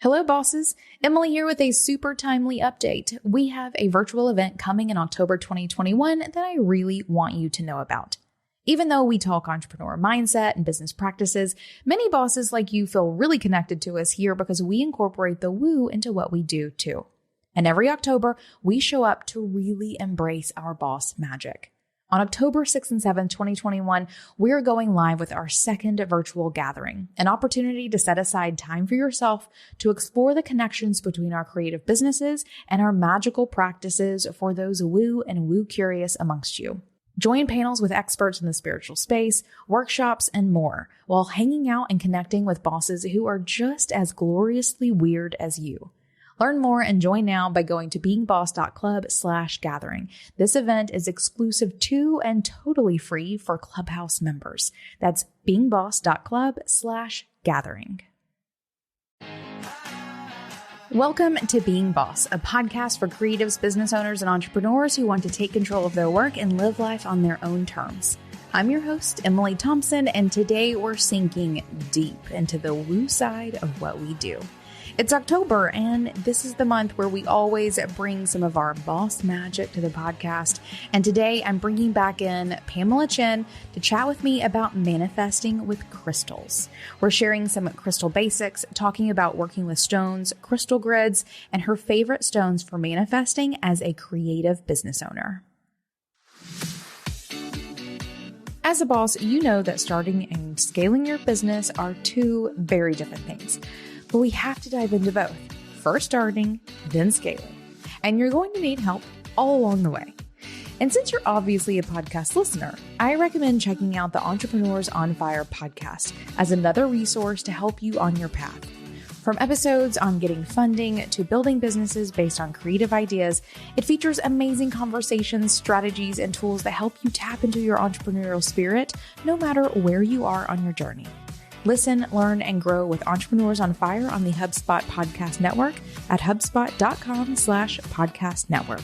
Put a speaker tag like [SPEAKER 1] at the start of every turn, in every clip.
[SPEAKER 1] Hello, bosses. Emily here with a super timely update. We have a virtual event coming in October 2021 that I really want you to know about. Even though we talk entrepreneur mindset and business practices, many bosses like you feel really connected to us here because we incorporate the woo into what we do too. And every October, we show up to really embrace our boss magic. On October 6th and 7th, 2021, we're going live with our second virtual gathering, an opportunity to set aside time for yourself to explore the connections between our creative businesses and our magical practices for those woo and woo curious amongst you. Join panels with experts in the spiritual space, workshops, and more, while hanging out and connecting with bosses who are just as gloriously weird as you. Learn more and join now by going to beingboss.club/gathering. This event is exclusive to and totally free for Clubhouse members. That's beingboss.club/gathering. Welcome to Being Boss, a podcast for creatives, business owners, and entrepreneurs who want to take control of their work and live life on their own terms. I'm your host, Emily Thompson, and today we're sinking deep into the woo side of what we do. It's October, and this is the month where we always bring some of our boss magic to the podcast. And today I'm bringing back in Pamela Chen to chat with me about manifesting with crystals. We're sharing some crystal basics, talking about working with stones, crystal grids, and her favorite stones for manifesting as a creative business owner. As a boss, you know that starting and scaling your business are two very different things. But we have to dive into both. First starting, then scaling. And you're going to need help all along the way. And since you're obviously a podcast listener, I recommend checking out the Entrepreneurs on Fire podcast as another resource to help you on your path. From episodes on getting funding to building businesses based on creative ideas, it features amazing conversations, strategies, and tools that help you tap into your entrepreneurial spirit no matter where you are on your journey. Listen, learn, and grow with Entrepreneurs on Fire on the HubSpot Podcast Network at hubspot.com/podcast network.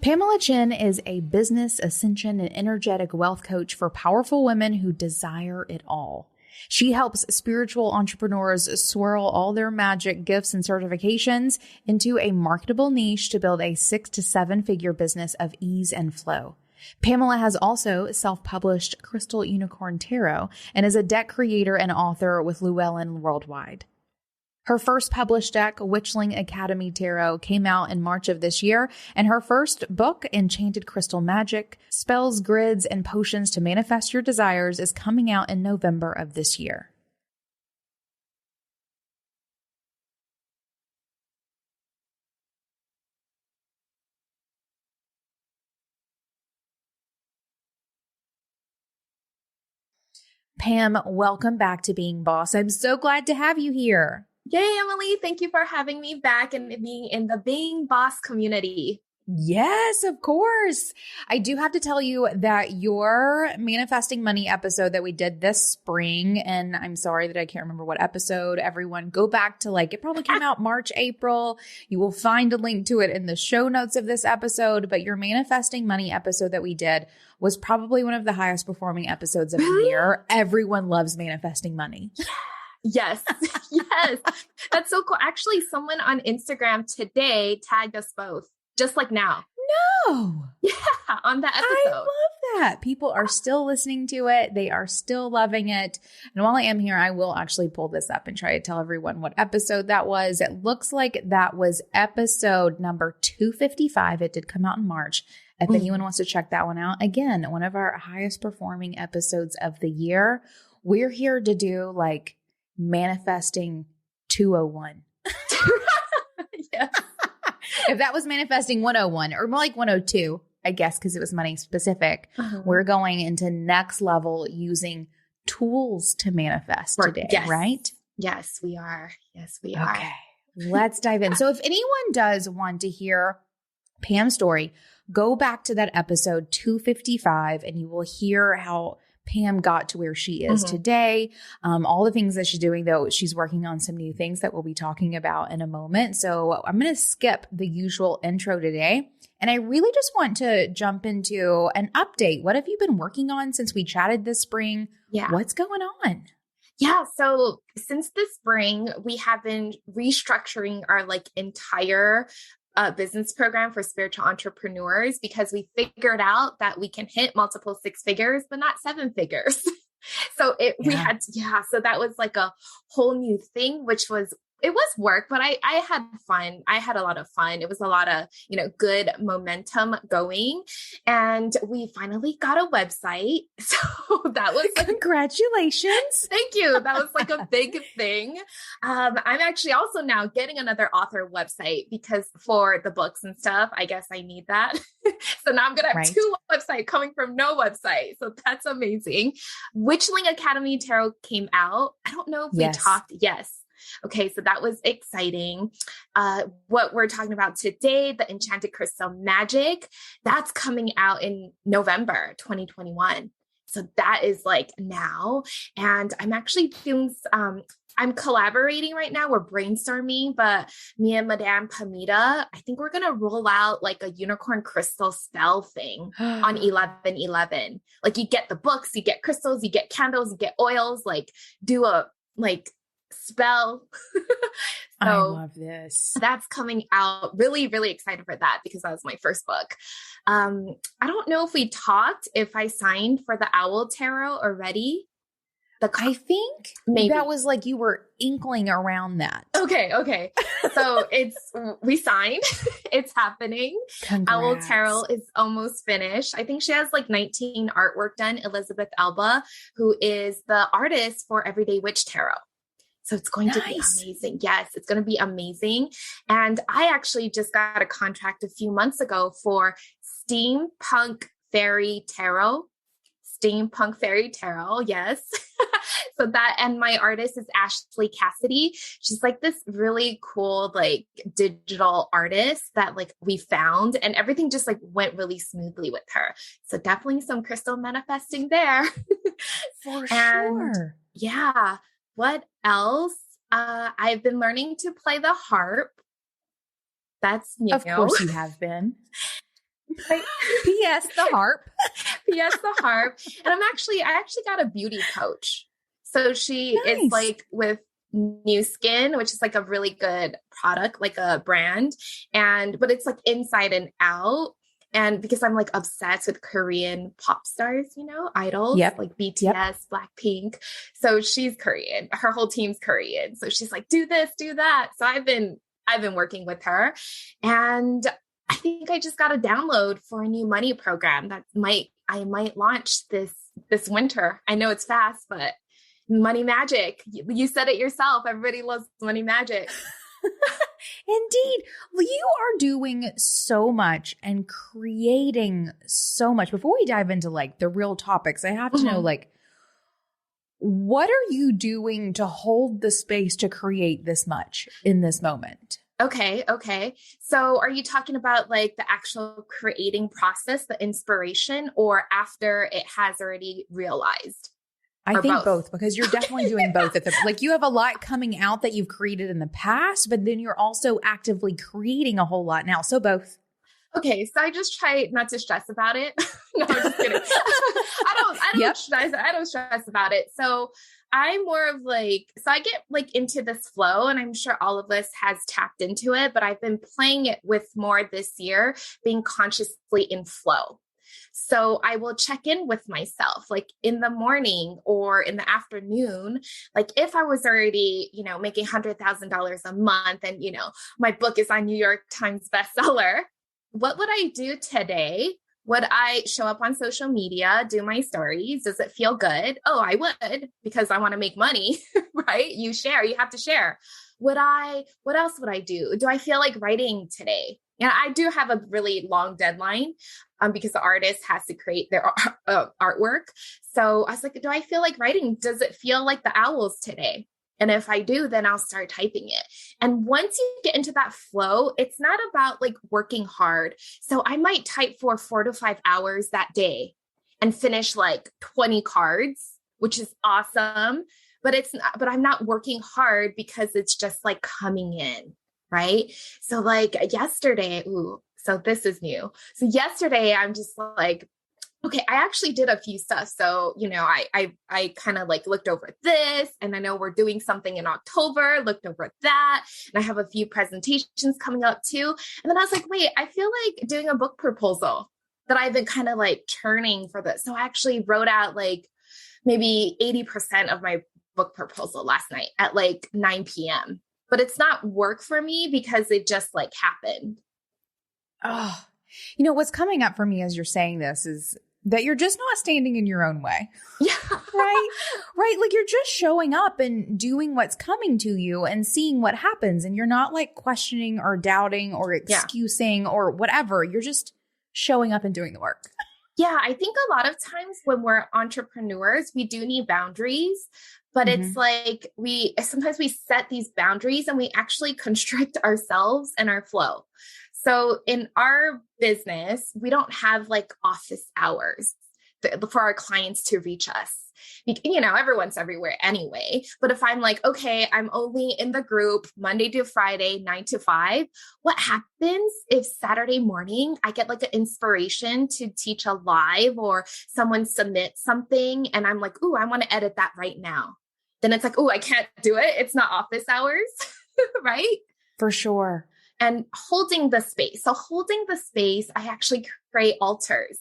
[SPEAKER 1] Pamela Chen is a business ascension and energetic wealth coach for powerful women who desire it all. She helps spiritual entrepreneurs swirl all their magic, gifts, and certifications into a marketable niche to build a 6 to 7 figure business of ease and flow. Pamela has also self-published Crystal Unicorn Tarot and is a deck creator and author with Llewellyn Worldwide. Her first published deck, Witchling Academy Tarot, came out in March of this year, and her first book, Enchanted Crystal Magic, Spells, Grids, and Potions to Manifest Your Desires, is coming out in November of this year. Pam, welcome back to Being Boss. I'm so glad to have you here.
[SPEAKER 2] Yay, Emily. Thank you for having me back and being in the Being Boss community.
[SPEAKER 1] Yes, of course. I do have to tell you that your manifesting money episode that we did this spring, and I'm sorry that I can't remember what episode, everyone go back to it probably came out March, April. You will find a link to it in the show notes of this episode, but your manifesting money episode that we did was probably one of the highest performing episodes of the year. Everyone loves manifesting money.
[SPEAKER 2] Yes. Yes. That's so cool. Actually, someone on Instagram today tagged us both, just like now.
[SPEAKER 1] No.
[SPEAKER 2] Yeah. On that episode.
[SPEAKER 1] I love that. People are still listening to it. They are still loving it. And while I am here, I will actually pull this up and try to tell everyone what episode that was. It looks like that was episode number 255. It did come out in March. If anyone wants to check that one out, again, one of our highest performing episodes of the year. We're here to do manifesting 201.
[SPEAKER 2] Yes.
[SPEAKER 1] If that was manifesting 101 or more like 102, I guess, because it was money specific, we're going into next level using tools to manifest today, right?
[SPEAKER 2] Yes, we are. Yes, we are.
[SPEAKER 1] Okay, let's dive in. So if anyone does want to hear Pam's story, go back to that episode 255 and you will hear how Pam got to where she is today. All the things that she's doing, though, she's working on some new things that we'll be talking about in a moment. So I'm going to skip the usual intro today. And I really just want to jump into an update. What have you been working on since we chatted this spring?
[SPEAKER 2] Yeah.
[SPEAKER 1] What's going on?
[SPEAKER 2] Yeah. So since the spring, we have been restructuring our like entire business program for spiritual entrepreneurs because we figured out that we can hit multiple six figures, but not seven figures. So so that was like a whole new thing, it was work, but I had fun. I had a lot of fun. It was a lot of, good momentum going, and we finally got a website. So that was
[SPEAKER 1] congratulations.
[SPEAKER 2] Thank you. That was like a big thing. I'm actually also now getting another author website because for the books and stuff, I guess I need that. So now I'm going to have two websites coming from no website. So that's amazing. Witchling Academy Tarot came out. I don't know if we talked. Yes. Okay, so that was exciting. What we're talking about today, the Enchanted Crystal Magic, that's coming out in November 2021. So that is like now. And I'm actually doing, I'm collaborating right now. We're brainstorming, but me and Madame Pamita, I think we're going to roll out like a unicorn crystal spell thing on 11/11. Like you get the books, you get crystals, you get candles, you get oils, like do a spell.
[SPEAKER 1] I love this.
[SPEAKER 2] That's coming out. Really, really excited for that because that was my first book. I don't know if we talked, if I signed for the Owl Tarot already.
[SPEAKER 1] I think maybe that was like you were inkling around that.
[SPEAKER 2] Okay. So we signed. It's happening.
[SPEAKER 1] Congrats.
[SPEAKER 2] Owl Tarot is almost finished. I think she has like 19 artwork done. Elizabeth Elba, who is the artist for Everyday Witch Tarot. So it's going to be amazing. Yes, it's going to be amazing. And I actually just got a contract a few months ago for Steampunk Fairy Tarot. Steampunk Fairy Tarot. Yes. So that, and my artist is Ashley Cassidy. She's like this really cool, like digital artist that like we found, and everything just like went really smoothly with her. So definitely some crystal manifesting there.
[SPEAKER 1] For sure.
[SPEAKER 2] Yeah. What else? I've been learning to play the harp. That's new.
[SPEAKER 1] Of course you have been. P.S. the harp.
[SPEAKER 2] P.S. the harp. And I actually got a beauty coach. So she is like with New Skin, which is like a really good product, like a brand. But it's like inside and out. And because I'm like obsessed with Korean pop stars, idols, like BTS, Blackpink. So she's Korean. Her whole team's Korean. So she's like, do this, do that. So I've been working with her, and I think I just got a download for a new money program that I might launch this winter. I know it's fast, but money magic. You said it yourself. Everybody loves money magic.
[SPEAKER 1] Indeed. You are doing so much and creating so much. Before we dive into like the real topics, I have to know, like, what are you doing to hold the space to create this much in this moment?
[SPEAKER 2] Okay. So are you talking about like the actual creating process, the inspiration, or after it has already realized?
[SPEAKER 1] I think both, because you're definitely doing both. Like you have a lot coming out that you've created in the past, but then you're also actively creating a whole lot now. So both.
[SPEAKER 2] Okay. So I just try not to stress about it. No, I'm just kidding. I don't stress about it. So I'm more of like, so I get like into this flow, and I'm sure all of us has tapped into it, but I've been playing it with more this year, being consciously in flow. So I will check in with myself, like in the morning or in the afternoon. Like if I was already, making $100,000 a month and, my book is on New York Times bestseller, what would I do today? Would I show up on social media, do my stories? Does it feel good? Oh, I would, because I want to make money, right? You have to share. What else would I do? Do I feel like writing today? Yeah, I do have a really long deadline because the artist has to create their artwork. So I was like, do I feel like writing? Does it feel like the owls today? And if I do, then I'll start typing it. And once you get into that flow, it's not about like working hard. So I might type for 4 to 5 hours that day. and finish like 20 cards, which is awesome. But I'm not working hard because it's just like coming in. Right. So like yesterday, so this is new. So yesterday I'm just like, okay, I actually did a few stuff. So, I kind of like looked over this, and I know we're doing something in October, looked over that. And I have a few presentations coming up too. And then I was like, wait, I feel like doing a book proposal that I've been kind of like churning for this. So I actually wrote out like maybe 80% of my book proposal last night at like 9 p.m. But it's not work for me because it just like happened.
[SPEAKER 1] Oh, what's coming up for me as you're saying this is that you're just not standing in your own way.
[SPEAKER 2] Yeah.
[SPEAKER 1] Right? Right. Like you're just showing up and doing what's coming to you and seeing what happens. And you're not like questioning or doubting or excusing or whatever. You're just showing up and doing the work.
[SPEAKER 2] Yeah. I think a lot of times when we're entrepreneurs, we do need boundaries, but it's like sometimes we set these boundaries and we actually constrict ourselves and our flow. So in our business, we don't have like office hours for our clients to reach us. Everyone's everywhere anyway. But if I'm like, okay, I'm only in the group Monday to Friday, 9 to 5, what happens if Saturday morning I get like an inspiration to teach a live or someone submits something and I'm like, I want to edit that right now. Then it's like, I can't do it. It's not office hours, right?
[SPEAKER 1] For sure.
[SPEAKER 2] And holding the space. So holding the space, I actually create altars.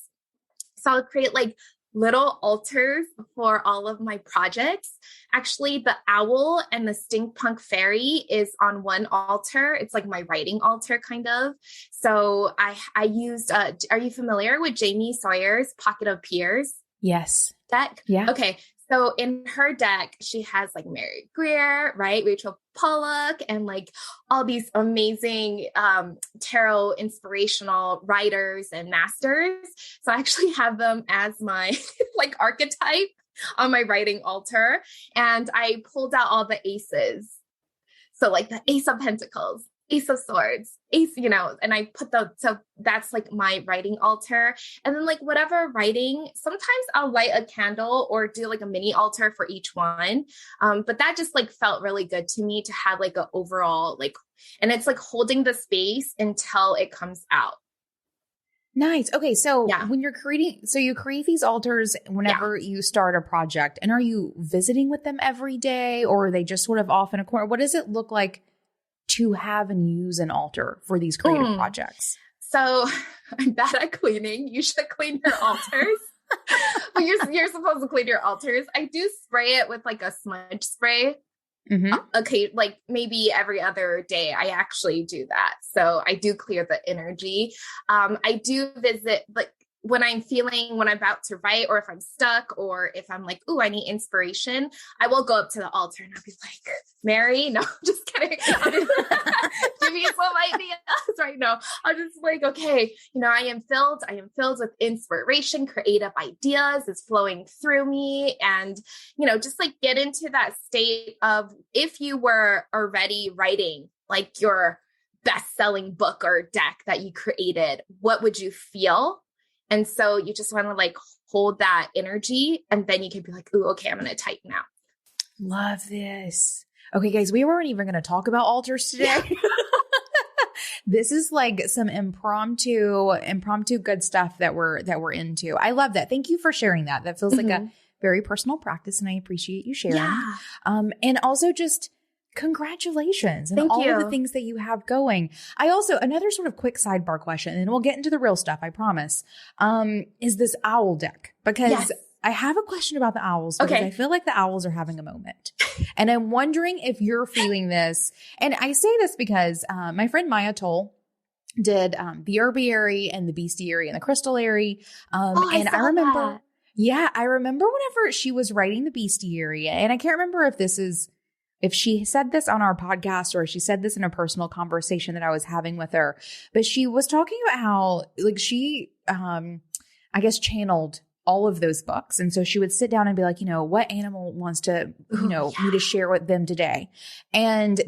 [SPEAKER 2] So I'll create like little altars for all of my projects. Actually, the owl and the steampunk fairy is on one altar. It's like my writing altar kind of. So I used, are you familiar with Jamie Sawyer's Pocket of Peers?
[SPEAKER 1] Yes.
[SPEAKER 2] Deck?
[SPEAKER 1] Yeah.
[SPEAKER 2] Okay. So in her deck, she has like Mary Greer, right? Rachel Pollack, and like all these amazing tarot inspirational writers and masters. So I actually have them as my like archetype on my writing altar. And I pulled out all the aces. So like the Ace of Pentacles, Ace of Swords, Ace, and I put so that's like my writing altar. And then like whatever writing, sometimes I'll light a candle or do like a mini altar for each one. But that just like felt really good to me to have like an overall, like, and it's like holding the space until it comes out.
[SPEAKER 1] Nice. Okay. So when you're you create these altars whenever you start a project, and are you visiting with them every day, or are they just sort of off in a corner? What does it look like to have and use an altar for these creative projects?
[SPEAKER 2] So I'm bad at cleaning. You should clean your altars. But you're supposed to clean your altars. I do spray it with like a smudge spray. Okay, like maybe every other day I actually do that. So I do clear the energy. I do visit like when I'm about to write, or if I'm stuck, or if I'm like, I need inspiration, I will go up to the altar and I'll be like, Mary, no, just kidding. Give me some ideas right now. I'll just like, okay, I am filled with inspiration, creative ideas is flowing through me. And, just like get into that state of, if you were already writing like your best-selling book or deck that you created, what would you feel? And so you just want to like hold that energy, and then you can be like, okay, I'm going to type now.
[SPEAKER 1] Love this. Okay, guys, we weren't even going to talk about altars today. This is like some impromptu good stuff that we're into. I love that. Thank you for sharing that. That feels like a very personal practice, and I appreciate you sharing.
[SPEAKER 2] Yeah.
[SPEAKER 1] And also just congratulations and
[SPEAKER 2] Thank
[SPEAKER 1] all
[SPEAKER 2] you.
[SPEAKER 1] of the things that you have going. I also, another sort of quick sidebar question, and we'll get into the real stuff, I promise, is this owl deck. Because I have a question about the owls, because I feel like the owls are having a moment. And I'm wondering if you're feeling this. And I say this because my friend Maya Toll did the herbiary and the bestiary and the crystallary. And I remember, I remember whenever she was writing the bestiary, and I can't remember if she said this on our podcast or she said this in a personal conversation that I was having with her, but she was talking about how like she, I guess, channeled all of those books. And so she would sit down and be like, what animal wants to, me to share with them today? And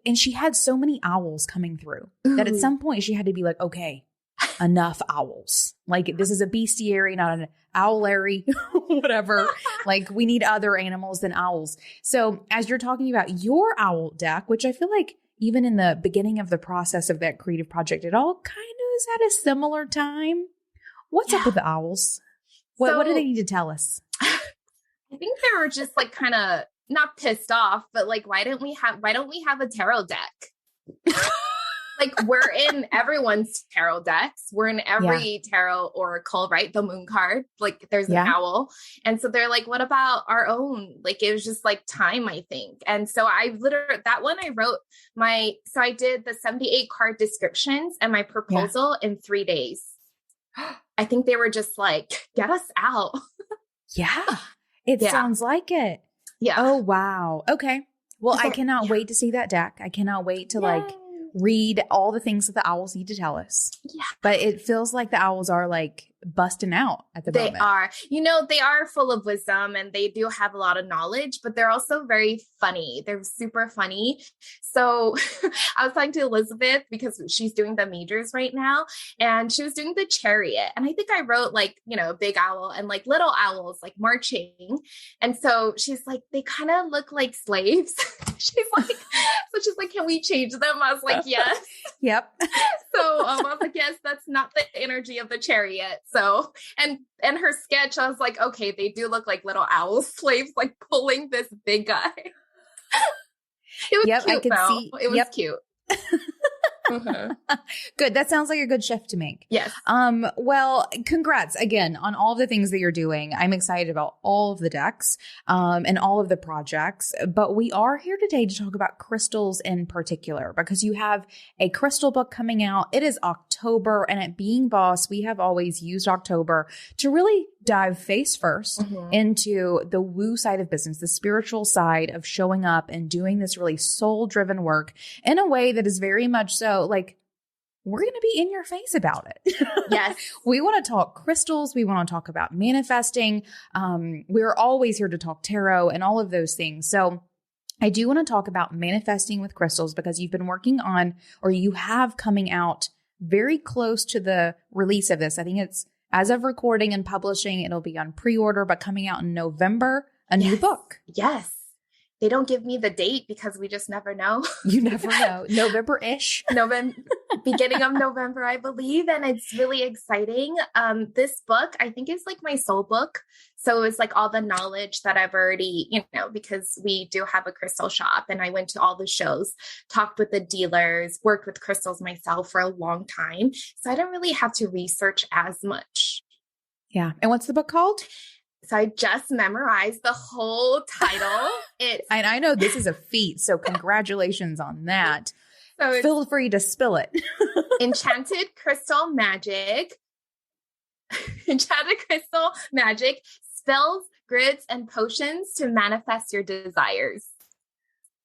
[SPEAKER 1] and she had so many owls coming through that at some point she had to be like, okay, enough owls. Like this is a bestiary, not an owlary, whatever. Like we need other animals than owls. So as you're talking about your owl deck, which I feel like even in the beginning of the process of that creative project, it all kind of is at a similar time. What's up with the owls? What do they need to tell us?
[SPEAKER 2] I think they were just like kind of not pissed off, but like, why don't we have a tarot deck? Like we're in everyone's tarot decks. We're in every tarot oracle, right? The moon card, like there's an owl. And so they're like, what about our own? Like, it was just like time, I think. And so I did the 78 card descriptions and my proposal in 3 days. I think they were just like, get us out.
[SPEAKER 1] Yeah. It sounds like it.
[SPEAKER 2] Yeah.
[SPEAKER 1] Oh, wow. Okay. Well, I cannot wait to see that deck. I cannot wait to like read all the things that the owls need to tell us.
[SPEAKER 2] Yeah.
[SPEAKER 1] But it feels like the owls are like busting out at the moment.
[SPEAKER 2] They are. They are full of wisdom and they do have a lot of knowledge, but they're also very funny. They're super funny. So I was talking to Elizabeth because she's doing the majors right now and she was doing the chariot. And I think I wrote like, big owl and like little owls like marching. And so she's like, they kind of look like slaves. she's like, can we change them? I was like, yes.
[SPEAKER 1] Yep.
[SPEAKER 2] So I was like, yes, that's not the energy of the chariot. So, and her sketch, I was like, okay, they do look like little owl slaves, like pulling this big guy. It was cute,
[SPEAKER 1] I could
[SPEAKER 2] though.
[SPEAKER 1] see.
[SPEAKER 2] It was cute.
[SPEAKER 1] Good. That sounds like a good shift to make.
[SPEAKER 2] Yes.
[SPEAKER 1] Well, congrats again on all the things that you're doing. I'm excited about all of the decks, and all of the projects, but we are here today to talk about crystals in particular, because you have a crystal book coming out. It is October, and at Being Boss, we have always used October to really dive face first into the woo side of business, the spiritual side of showing up and doing this really soul driven work in a way that is very much so like, we're going to be in your face about it.
[SPEAKER 2] Yes.
[SPEAKER 1] We want to talk crystals. We want to talk about manifesting. We're always here to talk tarot and all of those things. So I do want to talk about manifesting with crystals because you've been working on, or you have coming out very close to the release of this. I think it's as of recording and publishing, it'll be on pre-order, but coming out in November, a new book.
[SPEAKER 2] Yes. They don't give me the date because we just never know.
[SPEAKER 1] You never know. November-ish.
[SPEAKER 2] Beginning of November, I believe. And it's really exciting. This book, I think, is like my soul book. So it's like all the knowledge that I've already, because we do have a crystal shop and I went to all the shows, talked with the dealers, worked with crystals myself for a long time. So I don't really have to research as much.
[SPEAKER 1] Yeah. And what's the book called?
[SPEAKER 2] So I just memorized the whole title.
[SPEAKER 1] And I know this is a feat, so congratulations on that.
[SPEAKER 2] So
[SPEAKER 1] feel free to spill it.
[SPEAKER 2] Enchanted Crystal Magic. Enchanted Crystal Magic, spells, grids, and potions to manifest your desires.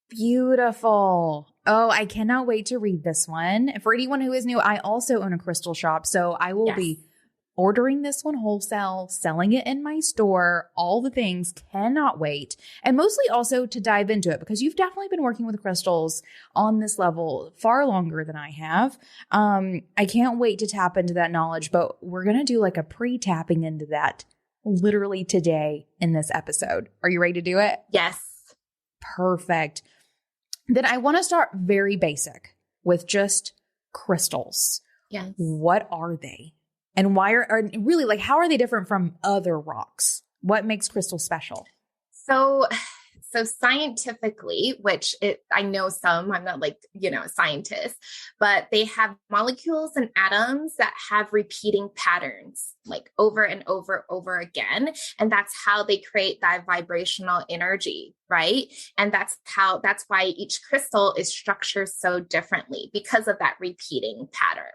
[SPEAKER 1] Beautiful. Oh, I cannot wait to read this one. For anyone who is new, I also own a crystal shop, so I will be ordering this one wholesale, selling it in my store, all the things. Cannot wait. And mostly also to dive into it because you've definitely been working with crystals on this level far longer than I have. I can't wait to tap into that knowledge, but we're going to do like a pre-tapping into that literally today in this episode. Are you ready to do it?
[SPEAKER 2] Yes.
[SPEAKER 1] Perfect. Then I want to start very basic with just crystals.
[SPEAKER 2] Yes.
[SPEAKER 1] What are they? And why are really like, how are they different from other rocks? What makes crystals special?
[SPEAKER 2] So scientifically, I know some, I'm not like, a scientist, but they have molecules and atoms that have repeating patterns like over and over again. And that's how they create that vibrational energy, right? And that's why each crystal is structured so differently because of that repeating pattern.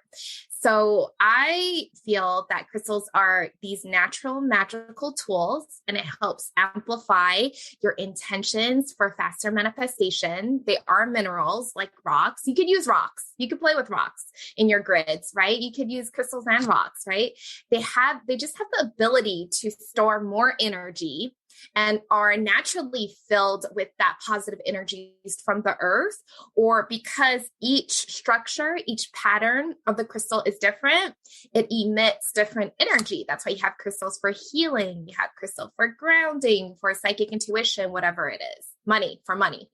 [SPEAKER 2] So I feel that crystals are these natural magical tools, and it helps amplify your intentions for faster manifestation. They are minerals like rocks. You could use rocks. You could play with rocks in your grids, right? You could use crystals and rocks, right? They just have the ability to store more energy and are naturally filled with that positive energies from the earth, or because each structure, each pattern of the crystal is different, it emits different energy. That's why you have crystals for healing, you have crystal for grounding, for psychic intuition, whatever it is. Money, for money.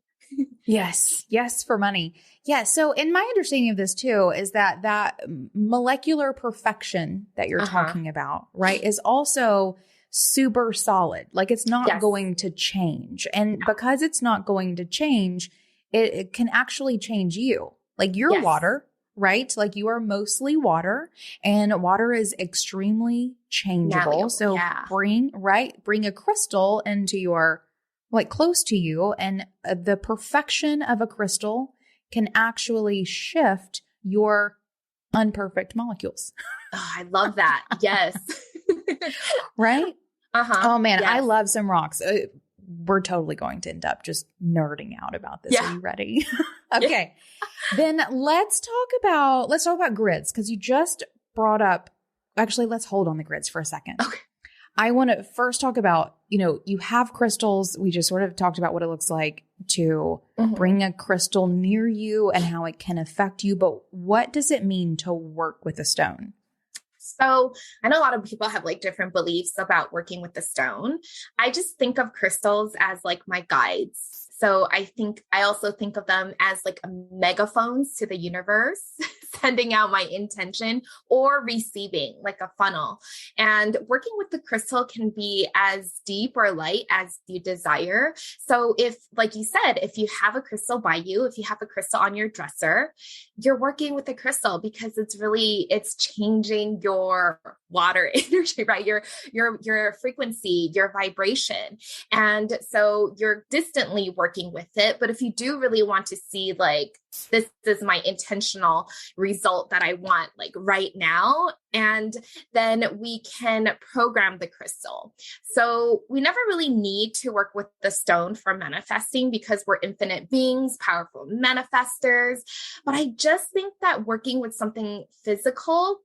[SPEAKER 1] Yes. Yes, for money. Yeah. So in my understanding of this too, is that molecular perfection that you're talking about, right, is also super solid. Like it's not going to change. And because it's not going to change, it can actually change you. Like you're water, right? Like you are mostly water, and water is extremely changeable.
[SPEAKER 2] Malleable,
[SPEAKER 1] so bring a crystal into your, like close to you, and the perfection of a crystal can actually shift your unperfect molecules.
[SPEAKER 2] Oh, I love that. Yes.
[SPEAKER 1] Right? Oh man,
[SPEAKER 2] yes.
[SPEAKER 1] I love some rocks. We're totally going to end up just nerding out about this. Are you ready? Okay. Then let's talk about grids, because you just brought up, actually, let's hold on the grids for a second.
[SPEAKER 2] Okay.
[SPEAKER 1] I want to first talk about, you have crystals. We just sort of talked about what it looks like to bring a crystal near you and how it can affect you. But what does it mean to work with a stone?
[SPEAKER 2] So I know a lot of people have like different beliefs about working with the stone. I just think of crystals as like my guides. So I also think of them as like megaphones to the universe, sending out my intention, or receiving, like a funnel. And working with the crystal can be as deep or light as you desire. So if, like you said, if you have a crystal by you, if you have a crystal on your dresser, you're working with the crystal because it's changing your water energy, right? Your frequency, your vibration. And so you're distantly working with it. But if you do really want to see, like, this is my intentional result that I want, like right now, and then we can program the crystal. So we never really need to work with the stone for manifesting, because we're infinite beings, powerful manifestors. But I just think that working with something physical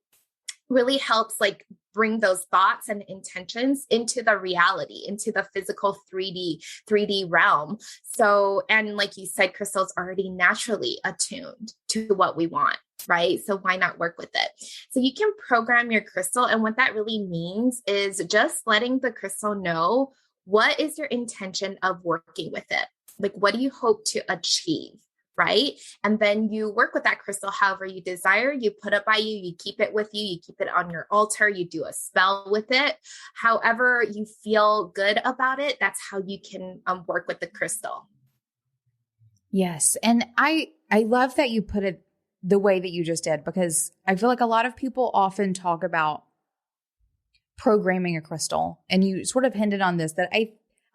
[SPEAKER 2] really helps, like, bring those thoughts and intentions into the reality, into the physical 3D realm. So, and like you said, crystal's already naturally attuned to what we want, right? So why not work with it? So you can program your crystal. And what that really means is just letting the crystal know, what is your intention of working with it? Like, what do you hope to achieve? Right? And then you work with that crystal however you desire. You put it by you, you keep it with you, you keep it on your altar, you do a spell with it. However you feel good about it, that's how you can work with the crystal.
[SPEAKER 1] Yes. And I love that you put it the way that you just did, because I feel like a lot of people often talk about programming a crystal, and you sort of hinted on this, that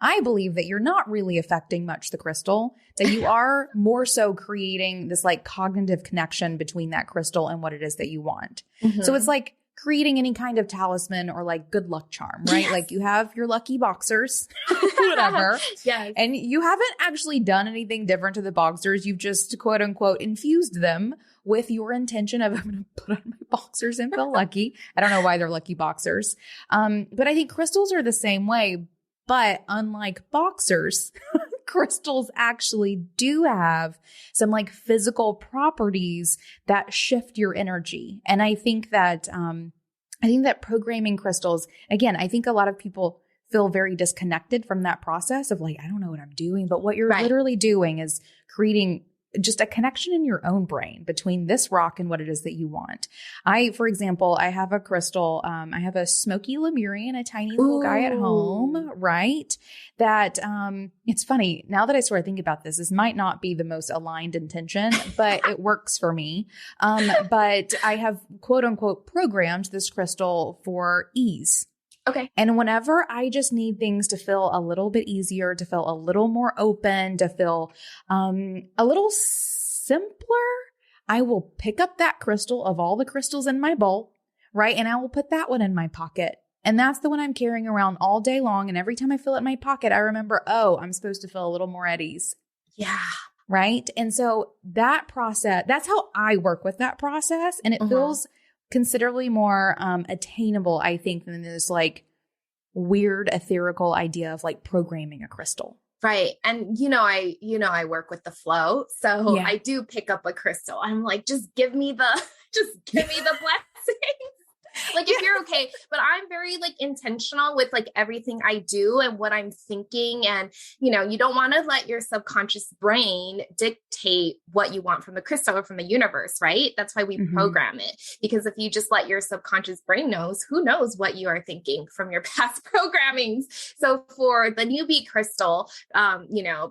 [SPEAKER 1] I believe that you're not really affecting much the crystal, that you are more so creating this like cognitive connection between that crystal and what it is that you want. So it's like creating any kind of talisman or like good luck charm, right? Like you have your lucky boxers, whatever.
[SPEAKER 2] Yes.
[SPEAKER 1] And you haven't actually done anything different to the boxers. You've just quote unquote infused them with your intention of, I'm going to put on my boxers and feel lucky. I don't know why they're lucky boxers. But I think crystals are the same way. But unlike boxers, crystals actually do have some like physical properties that shift your energy. And I think that programming crystals, again, I think a lot of people feel very disconnected from that process of like, I don't know what I'm doing. But what you're literally doing is creating just a connection in your own brain between this rock and what it is that you want. For example, I have a crystal. I have a smoky Lemurian, a tiny little guy at home, right? That, it's funny now that I sort of think about this might not be the most aligned intention, but it works for me. But I have quote unquote programmed this crystal for ease.
[SPEAKER 2] Okay.
[SPEAKER 1] And whenever I just need things to feel a little bit easier, to feel a little more open, to feel a little simpler, I will pick up that crystal of all the crystals in my bowl, right? And I will put that one in my pocket. And that's the one I'm carrying around all day long. And every time I feel it in my pocket, I remember, oh, I'm supposed to feel a little more at ease.
[SPEAKER 2] Yeah.
[SPEAKER 1] Right. And so that process, that's how I work with that process. And it feels considerably more attainable, I think, than this like weird ethereal idea of like programming a crystal.
[SPEAKER 2] Right. And I work with the flow. So
[SPEAKER 1] Yeah.
[SPEAKER 2] I do pick up a crystal. I'm like, just give me the blessing. Like if you're okay, but I'm very like intentional with like everything I do and what I'm thinking. And, you don't want to let your subconscious brain dictate what you want from the crystal or from the universe, right? That's why we program it. Because if you just let your subconscious brain knows, who knows what you are thinking from your past programmings. So for the newbie crystal,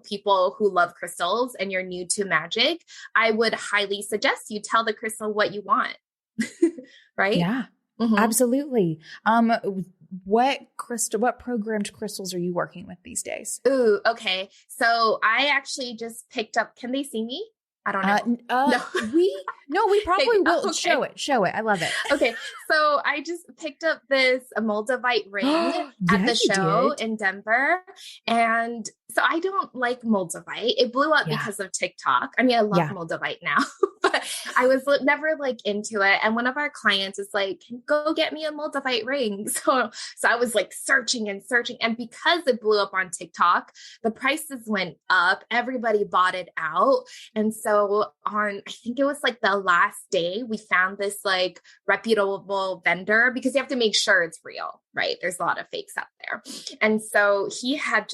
[SPEAKER 2] people who love crystals and you're new to magic, I would highly suggest you tell the crystal what you want. Right?
[SPEAKER 1] Yeah. Absolutely. What programmed crystals are you working with these days?
[SPEAKER 2] Ooh, okay. So I actually just picked up, can they see me? I don't know.
[SPEAKER 1] We probably will.
[SPEAKER 2] Okay.
[SPEAKER 1] Show it. I love it.
[SPEAKER 2] Okay. So I just picked up this Moldavite ring at the show in Denver. And so I don't like Moldavite. It blew up because of TikTok. I mean, I love Moldavite now, but I was never like into it. And one of our clients is like, go get me a Moldavite ring. So I was like searching. And because it blew up on TikTok, the prices went up. Everybody bought it out. And so I think it was like the last day, we found this like reputable vendor, because you have to make sure it's real, right? There's a lot of fakes out there. And so he had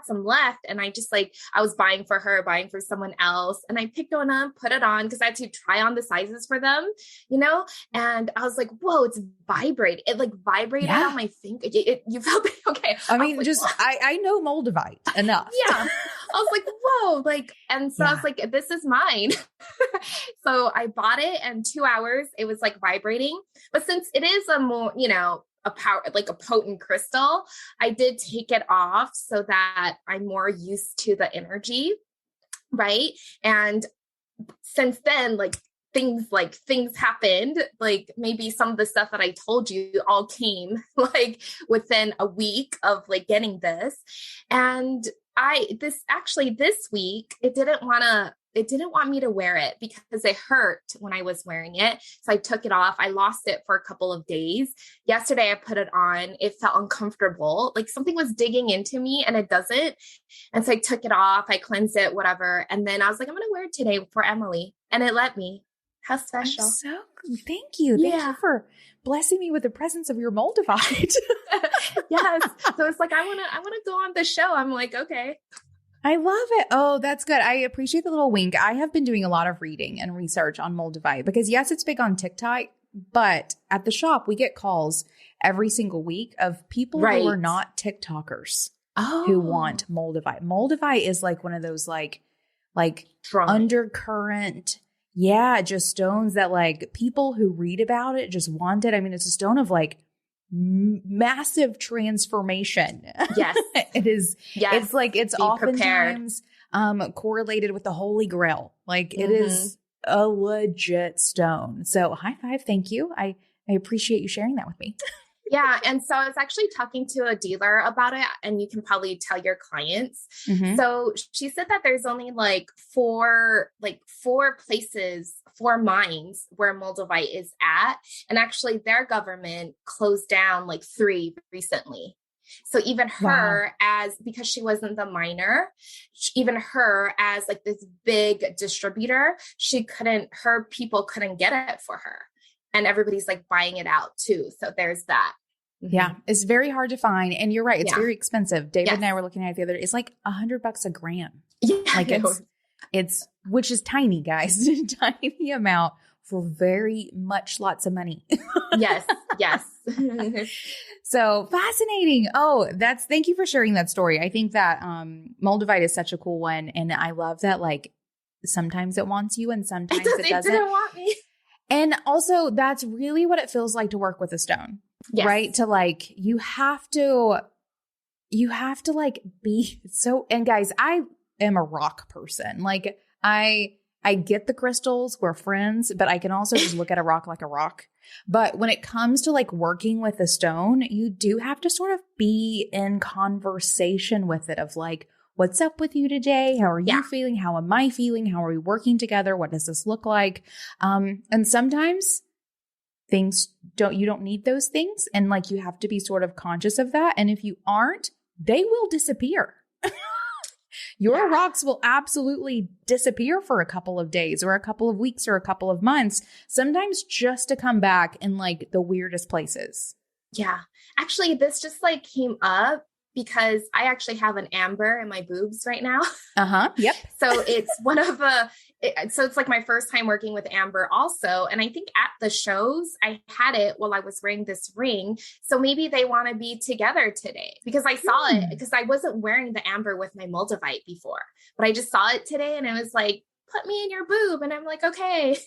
[SPEAKER 2] some left, and I was buying for someone else. And I picked one up, put it on because I had to try on the sizes for them, and I was like, whoa, it's vibrating. It like vibrated on my finger. You felt it? Okay.
[SPEAKER 1] I mean, I know Moldavite enough.
[SPEAKER 2] Yeah. I was like, whoa, and so I was like, this is mine. So I bought it, and 2 hours, it was like vibrating. But since it is a more, a potent crystal, I did take it off so that I'm more used to the energy. Right. And since then, things happened, like maybe some of the stuff that I told you all came like within a week of like getting this. And this week, it didn't want me to wear it because it hurt when I was wearing it. So I took it off. I lost it for a couple of days. Yesterday, I put it on. It felt uncomfortable. Like something was digging into me, and it doesn't. And so I took it off. I cleansed it, whatever. And then I was like, I'm going to wear it today for Emily. And it let me. How special.
[SPEAKER 1] Thank you. Thank you for blessing me with the presence of your Moldavite.
[SPEAKER 2] Yes. So it's like, I want to go on the show. I'm like, okay.
[SPEAKER 1] I love it. Oh, that's good. I appreciate the little wink. I have been doing a lot of reading and research on Moldavite because yes, it's big on TikTok, but at the shop, we get calls every single week of people who are not TikTokers who want Moldavite. Moldavite is like one of those like undercurrent, just stones that like people who read about it just want it. I mean, it's a stone of like massive transformation.
[SPEAKER 2] Yes.
[SPEAKER 1] It is. Yes. It's like, it's oftentimes correlated with the Holy Grail. Like it is a legit stone. So high five. Thank you. I appreciate you sharing that with me.
[SPEAKER 2] Yeah. And so I was actually talking to a dealer about it, and you can probably tell your clients. So she said that there's only four mines where Moldavite is at. And actually their government closed down 3 recently. So even her because she wasn't the miner, even her as this big distributor, her people couldn't get it for her. And everybody's buying it out too. So there's that.
[SPEAKER 1] Yeah. It's very hard to find. And you're right. It's very expensive. David and I were looking at it the other day. It's like $100 a gram.
[SPEAKER 2] Yeah.
[SPEAKER 1] It's which is tiny, guys. Tiny amount for very much lots of money.
[SPEAKER 2] Yes. Yes.
[SPEAKER 1] So fascinating. Oh, thank you for sharing that story. I think that Moldavite is such a cool one. And I love that sometimes it wants you and sometimes it doesn't.
[SPEAKER 2] It didn't want me.
[SPEAKER 1] And also that's really what it feels like to work with a stone, right? To you have to be so, and guys, I am a rock person. I get the crystals, we're friends, but I can also just look at a rock like a rock. But when it comes to working with a stone, you do have to sort of be in conversation with it of what's up with you today? How are you feeling? How am I feeling? How are we working together? What does this look like? And sometimes you don't need those things. And like, you have to be sort of conscious of that. And if you aren't, they will disappear. Your rocks will absolutely disappear for a couple of days or a couple of weeks or a couple of months, sometimes just to come back in like the weirdest places.
[SPEAKER 2] Yeah. Actually, this just like came up because I actually have an amber in my boobs right now.
[SPEAKER 1] Yep.
[SPEAKER 2] So it's one of so it's like my first time working with amber also. And I think at the shows, I had it while I was wearing this ring. So maybe they want to be together today because I saw it because I wasn't wearing the amber with my Moldavite before, but I just saw it today and it was like, put me in your boob. And I'm like, okay.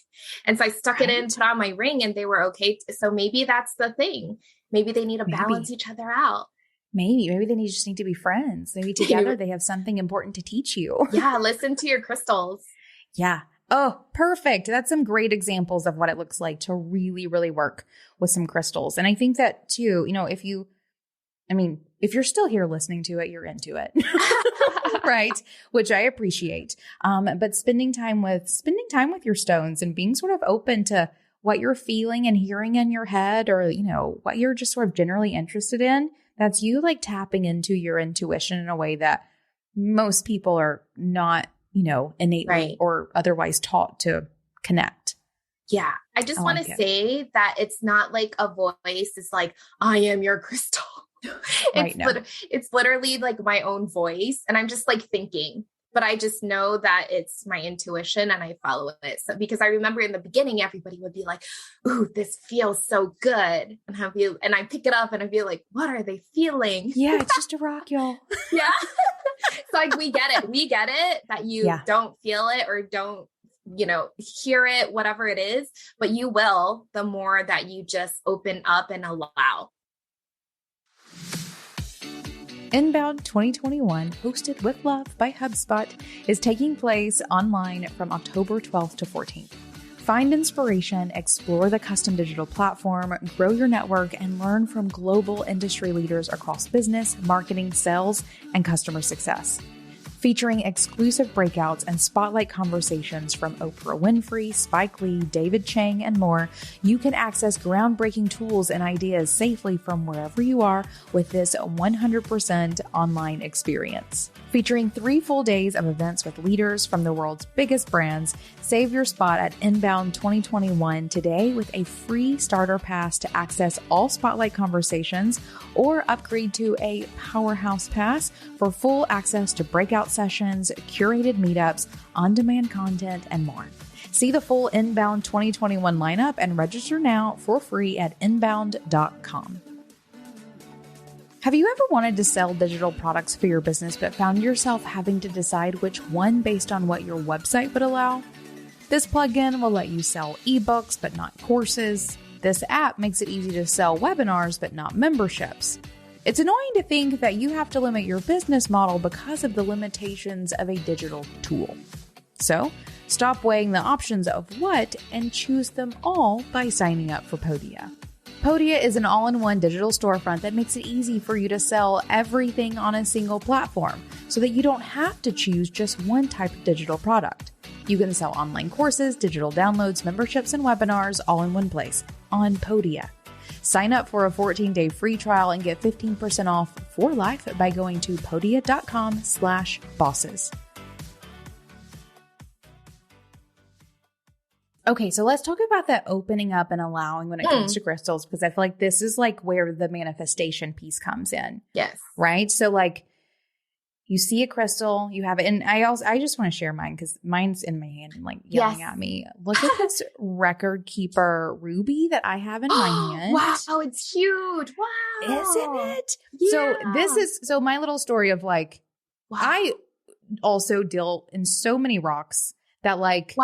[SPEAKER 2] And so I stuck it in, put on my ring and they were okay. So maybe that's the thing. Maybe they need to balance each other out.
[SPEAKER 1] Maybe they just need to be friends. Maybe together they have something important to teach you.
[SPEAKER 2] Yeah. Listen to your crystals.
[SPEAKER 1] Yeah. Oh, perfect. That's some great examples of what it looks like to really, really work with some crystals. And I think that too, if you're still here listening to it, you're into it. Right. Which I appreciate. But spending time with your stones and being sort of open to what you're feeling and hearing in your head or, what you're just sort of generally interested in, that's you like tapping into your intuition in a way that most people are not, innately or otherwise taught to connect.
[SPEAKER 2] Yeah. I just want to say that it's not like a voice. It's like, I am your crystal. It's literally like my own voice. And I'm just like thinking, but I just know that it's my intuition and I follow it. So, because I remember in the beginning, everybody would be like, ooh, this feels so good. And I pick it up and I'd be like, what are they feeling?
[SPEAKER 1] Yeah. It's just a rock, y'all.
[SPEAKER 2] Yeah. So like, we get it. We get it that you don't feel it or don't, hear it, whatever it is, but you will the more that you just open up and allow.
[SPEAKER 1] Inbound 2021, hosted with love by HubSpot, is taking place online from October 12th to 14th. Find inspiration, explore the custom digital platform, grow your network, and learn from global industry leaders across business, marketing, sales, and customer success. Featuring exclusive breakouts and spotlight conversations from Oprah Winfrey, Spike Lee, David Chang, and more, you can access groundbreaking tools and ideas safely from wherever you are with this 100% online experience. Featuring 3 full days of events with leaders from the world's biggest brands, save your spot at Inbound 2021 today with a free starter pass to access all spotlight conversations or upgrade to a Powerhouse Pass for full access to breakout sessions, curated meetups, on-demand content, and more. See the full Inbound 2021 lineup and register now for free at inbound.com. Have you ever wanted to sell digital products for your business but found yourself having to decide which one based on what your website would allow? This plugin will let you sell ebooks but not courses. This app makes it easy to sell webinars but not memberships. It's annoying to think that you have to limit your business model because of the limitations of a digital tool. So, stop weighing the options of what and choose them all by signing up for Podia. Podia is an all-in-one digital storefront that makes it easy for you to sell everything on a single platform so that you don't have to choose just one type of digital product. You can sell online courses, digital downloads, memberships, and webinars all in one place on Podia. Sign up for a 14-day free trial and get 15% off for life by going to podia.com/bosses. Okay, so let's talk about that opening up and allowing when it comes to crystals, because I feel like this is like where the manifestation piece comes in.
[SPEAKER 2] Yes.
[SPEAKER 1] Right? So like you see a crystal, you have it. And I just want to share mine because mine's in my hand and like yelling at me. Look at this record keeper ruby that I have in my hand.
[SPEAKER 2] Wow, it's huge. Wow.
[SPEAKER 1] Isn't it?
[SPEAKER 2] Yeah.
[SPEAKER 1] So my little story of like, I also deal in so many rocks that like,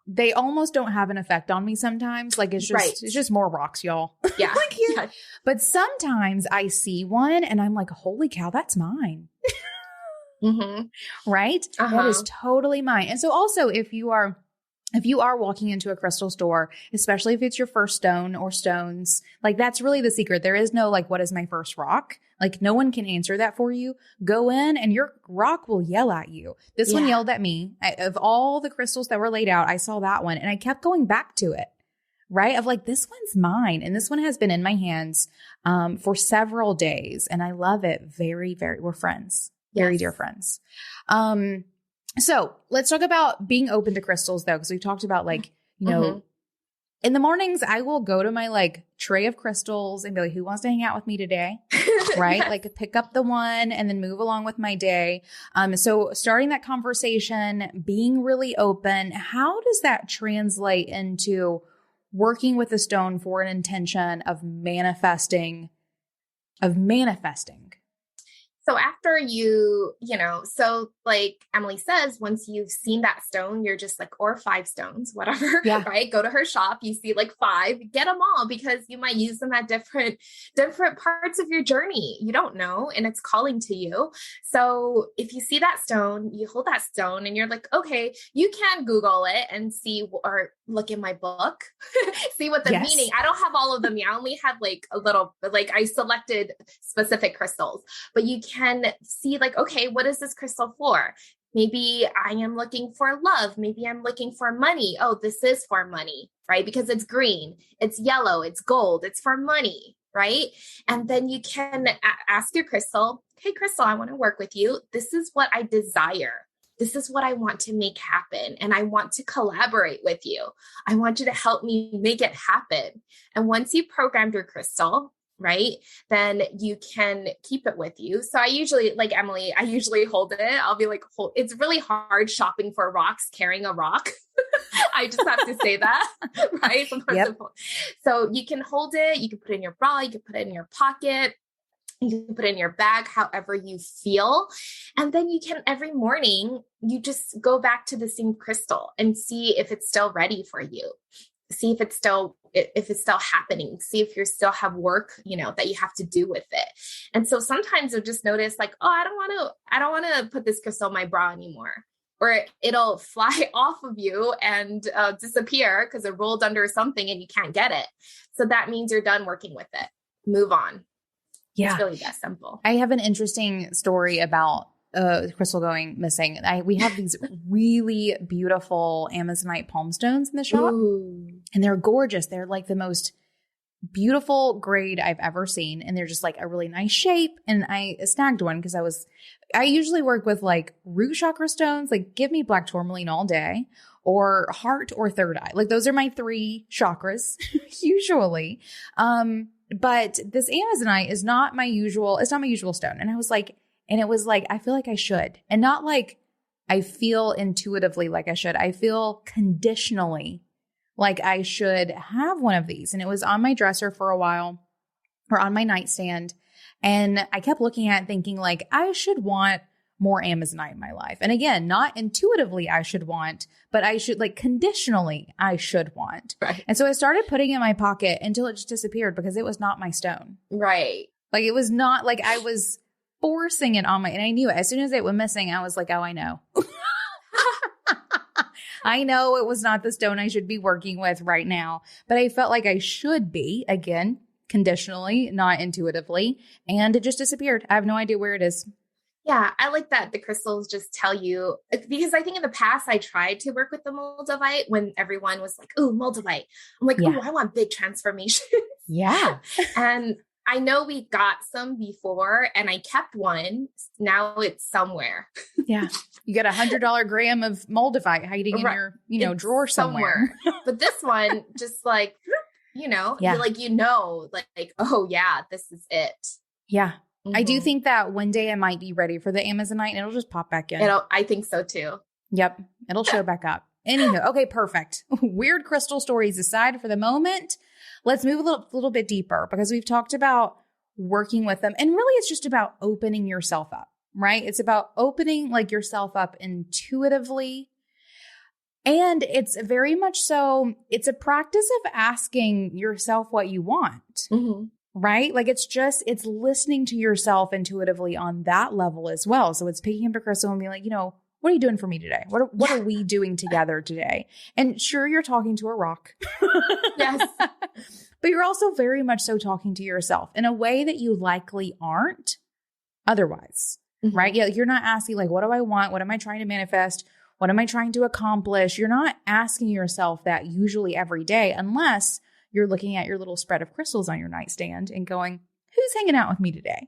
[SPEAKER 1] they almost don't have an effect on me sometimes. Like it's just more rocks, y'all.
[SPEAKER 2] Yeah.
[SPEAKER 1] Like here. Yeah. But sometimes I see one and I'm like, holy cow, that's mine. Right? That is totally mine. And so also if you are walking into a crystal store, especially if it's your first stone or stones, like that's really the secret. There is no like, what is my first rock? Like no one can answer that for you. Go in and your rock will yell at you. This one yelled at me. Of all the crystals that were laid out, I saw that one and I kept going back to it. right? Of like, this one's mine. And this one has been in my hands for several days. And I love it. Very, very, we're friends, very dear friends. So let's talk about being open to crystals though. Cause we talked about like, you know, in the mornings, I will go to my like tray of crystals and be like, who wants to hang out with me today? Right? Yes. Like pick up the one and then move along with my day. So starting that conversation, being really open, how does that translate into working with a stone for an intention of manifesting?
[SPEAKER 2] So after so like Emily says, once you've seen that stone, you're just like, or 5 stones, whatever, right? Go to her shop, you see like 5, get them all because you might use them at different parts of your journey. You don't know, and it's calling to you. So if you see that stone, you hold that stone and you're like, okay, you can Google it and see, or look in my book, see what the meaning. I don't have all of them. I only have like a little, like I selected specific crystals, but you can see like, okay, what is this crystal for? Maybe I am looking for love. Maybe I'm looking for money. Oh, this is for money, right? Because it's green, it's yellow, it's gold, it's for money, right? And then you can ask your crystal, hey, crystal, I want to work with you. This is what I desire. This is what I want to make happen. And I want to collaborate with you. I want you to help me make it happen. And once you programmed your crystal, right, then you can keep it with you. So I usually, like Emily, I usually hold it. I'll be like, it's really hard shopping for rocks, carrying a rock. I just have to say that, right? So you can hold it, you can put it in your bra, you can put it in your pocket. You can put it in your bag, however you feel. And then you can, every morning, you just go back to the same crystal and see if it's still ready for you. See if it's still happening. See if you still have work, that you have to do with it. And so sometimes you'll just notice like, oh, I don't want to put this crystal in my bra anymore. Or it'll fly off of you and disappear because it rolled under something and you can't get it. So that means you're done working with it. Move on. Yeah. It's really that simple.
[SPEAKER 1] I have an interesting story about crystal going missing. We have these really beautiful Amazonite palm stones in the shop. Ooh. And they're gorgeous. They're like the most beautiful grade I've ever seen. And they're just like a really nice shape. And I snagged one because I usually work with like root chakra stones, like give me black tourmaline all day, or heart or third eye. Like those are my 3 chakras usually. But this Amazonite is not my usual stone. And it was like, I feel like I should. And not like I feel intuitively like I should. I feel conditionally like I should have one of these. And it was on my dresser for a while, or on my nightstand. And I kept looking at it thinking like, I should want more Amazonite in my life. And again, not intuitively I should want, but I should like conditionally I should want. Right. And so I started putting it in my pocket until it just disappeared because it was not my stone.
[SPEAKER 2] Right.
[SPEAKER 1] Like it was not like I was forcing it on and I knew it. As soon as it went missing, I was like, oh, I know. I know it was not the stone I should be working with right now, but I felt like I should be, again, conditionally, not intuitively. And it just disappeared. I have no idea where it is.
[SPEAKER 2] Yeah, I like that the crystals just tell you, because I think in the past I tried to work with the moldavite when everyone was like, oh, moldavite. I'm like, oh, I want big transformation.
[SPEAKER 1] Yeah.
[SPEAKER 2] And I know we got some before and I kept one. Now it's somewhere.
[SPEAKER 1] Yeah. You got $100 gram of moldavite hiding in your, drawer somewhere.
[SPEAKER 2] But this one just like, oh yeah, this is it.
[SPEAKER 1] Yeah. Mm-hmm. I do think that one day I might be ready for the Amazonite and it'll just pop back in.
[SPEAKER 2] I think so too.
[SPEAKER 1] Yep. It'll show back up. Anywho, okay, perfect. Weird crystal stories aside for the moment, let's move a little bit deeper because we've talked about working with them. And really it's just about opening yourself up, right? It's about opening like yourself up intuitively. And it's very much so, it's a practice of asking yourself what you want. Mm-hmm. Right? Like it's listening to yourself intuitively on that level as well. So it's picking up a crystal and being like, what are you doing for me today? What are we doing together today? And sure, you're talking to a rock.
[SPEAKER 2] Yes.
[SPEAKER 1] But you're also very much so talking to yourself in a way that you likely aren't otherwise. Mm-hmm. Right? Yeah. You're not asking like, what do I want? What am I trying to manifest? What am I trying to accomplish? You're not asking yourself that usually every day, unless you're looking at your little spread of crystals on your nightstand and going, who's hanging out with me today?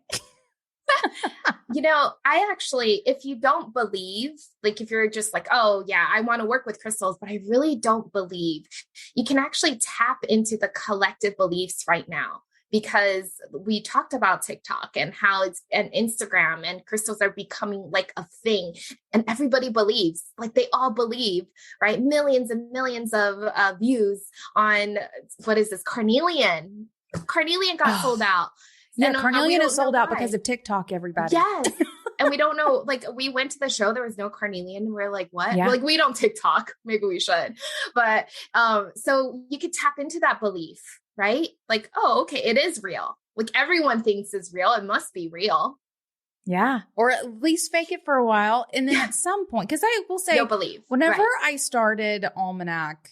[SPEAKER 2] I actually, if you don't believe, like if you're just like, oh yeah, I want to work with crystals, but I really don't believe, you can actually tap into the collective beliefs right now. Because we talked about TikTok and how it's and Instagram and crystals are becoming like a thing, and everybody believes, like they all believe, right? Millions and millions of views on what is this? Carnelian. Carnelian got sold out.
[SPEAKER 1] Yeah,
[SPEAKER 2] and,
[SPEAKER 1] carnelian is sold out because of TikTok, everybody.
[SPEAKER 2] Yes. And we don't know, like we went to the show, there was no carnelian. We're like, what?
[SPEAKER 1] Yeah.
[SPEAKER 2] We're like, we don't TikTok. Maybe we should. But so you could tap into that belief, right? Like, oh, okay, it is real. Like everyone thinks it's real. It must be real.
[SPEAKER 1] Yeah. Or at least fake it for a while. And then at some point, because I will say,
[SPEAKER 2] you'll believe.
[SPEAKER 1] Whenever
[SPEAKER 2] right.
[SPEAKER 1] I started Almanac,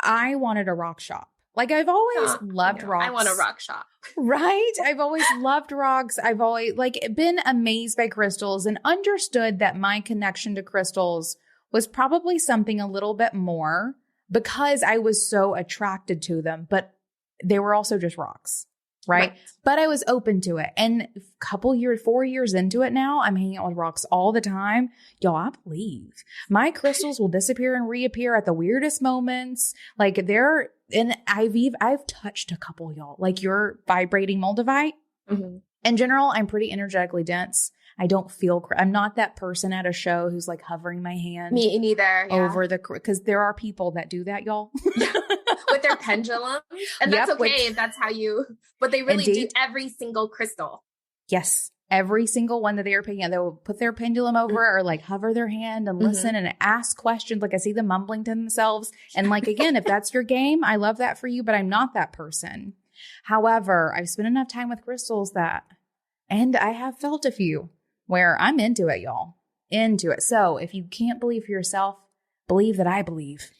[SPEAKER 1] I wanted a rock shop. Like I've always loved rocks.
[SPEAKER 2] I want a rock shop.
[SPEAKER 1] Right? I've always loved rocks. I've always been amazed by crystals and understood that my connection to crystals was probably something a little bit more because I was so attracted to them, but they were also just rocks. Right? But I was open to it. And 4 years into it now, I'm hanging out with rocks all the time. Y'all, I believe my crystals will disappear and reappear at the weirdest moments. Like I've touched a couple, y'all, like your vibrating moldavite. Mm-hmm. In general, I'm pretty energetically dense. I don't feel, I'm not that person at a show who's like hovering my hand.
[SPEAKER 2] Me neither. Yeah.
[SPEAKER 1] Over because there are people that do that, y'all.
[SPEAKER 2] With their pendulum. And that's okay if that's how but they really do every single crystal.
[SPEAKER 1] Yes. Every single one that they are picking up, they will put their pendulum over or like hover their hand and listen and ask questions. Like I see them mumbling to themselves. And like, again, if that's your game, I love that for you, but I'm not that person. However, I've spent enough time with crystals and I have felt a few where I'm into it, y'all. Into it. So if you can't believe for yourself, believe that I believe.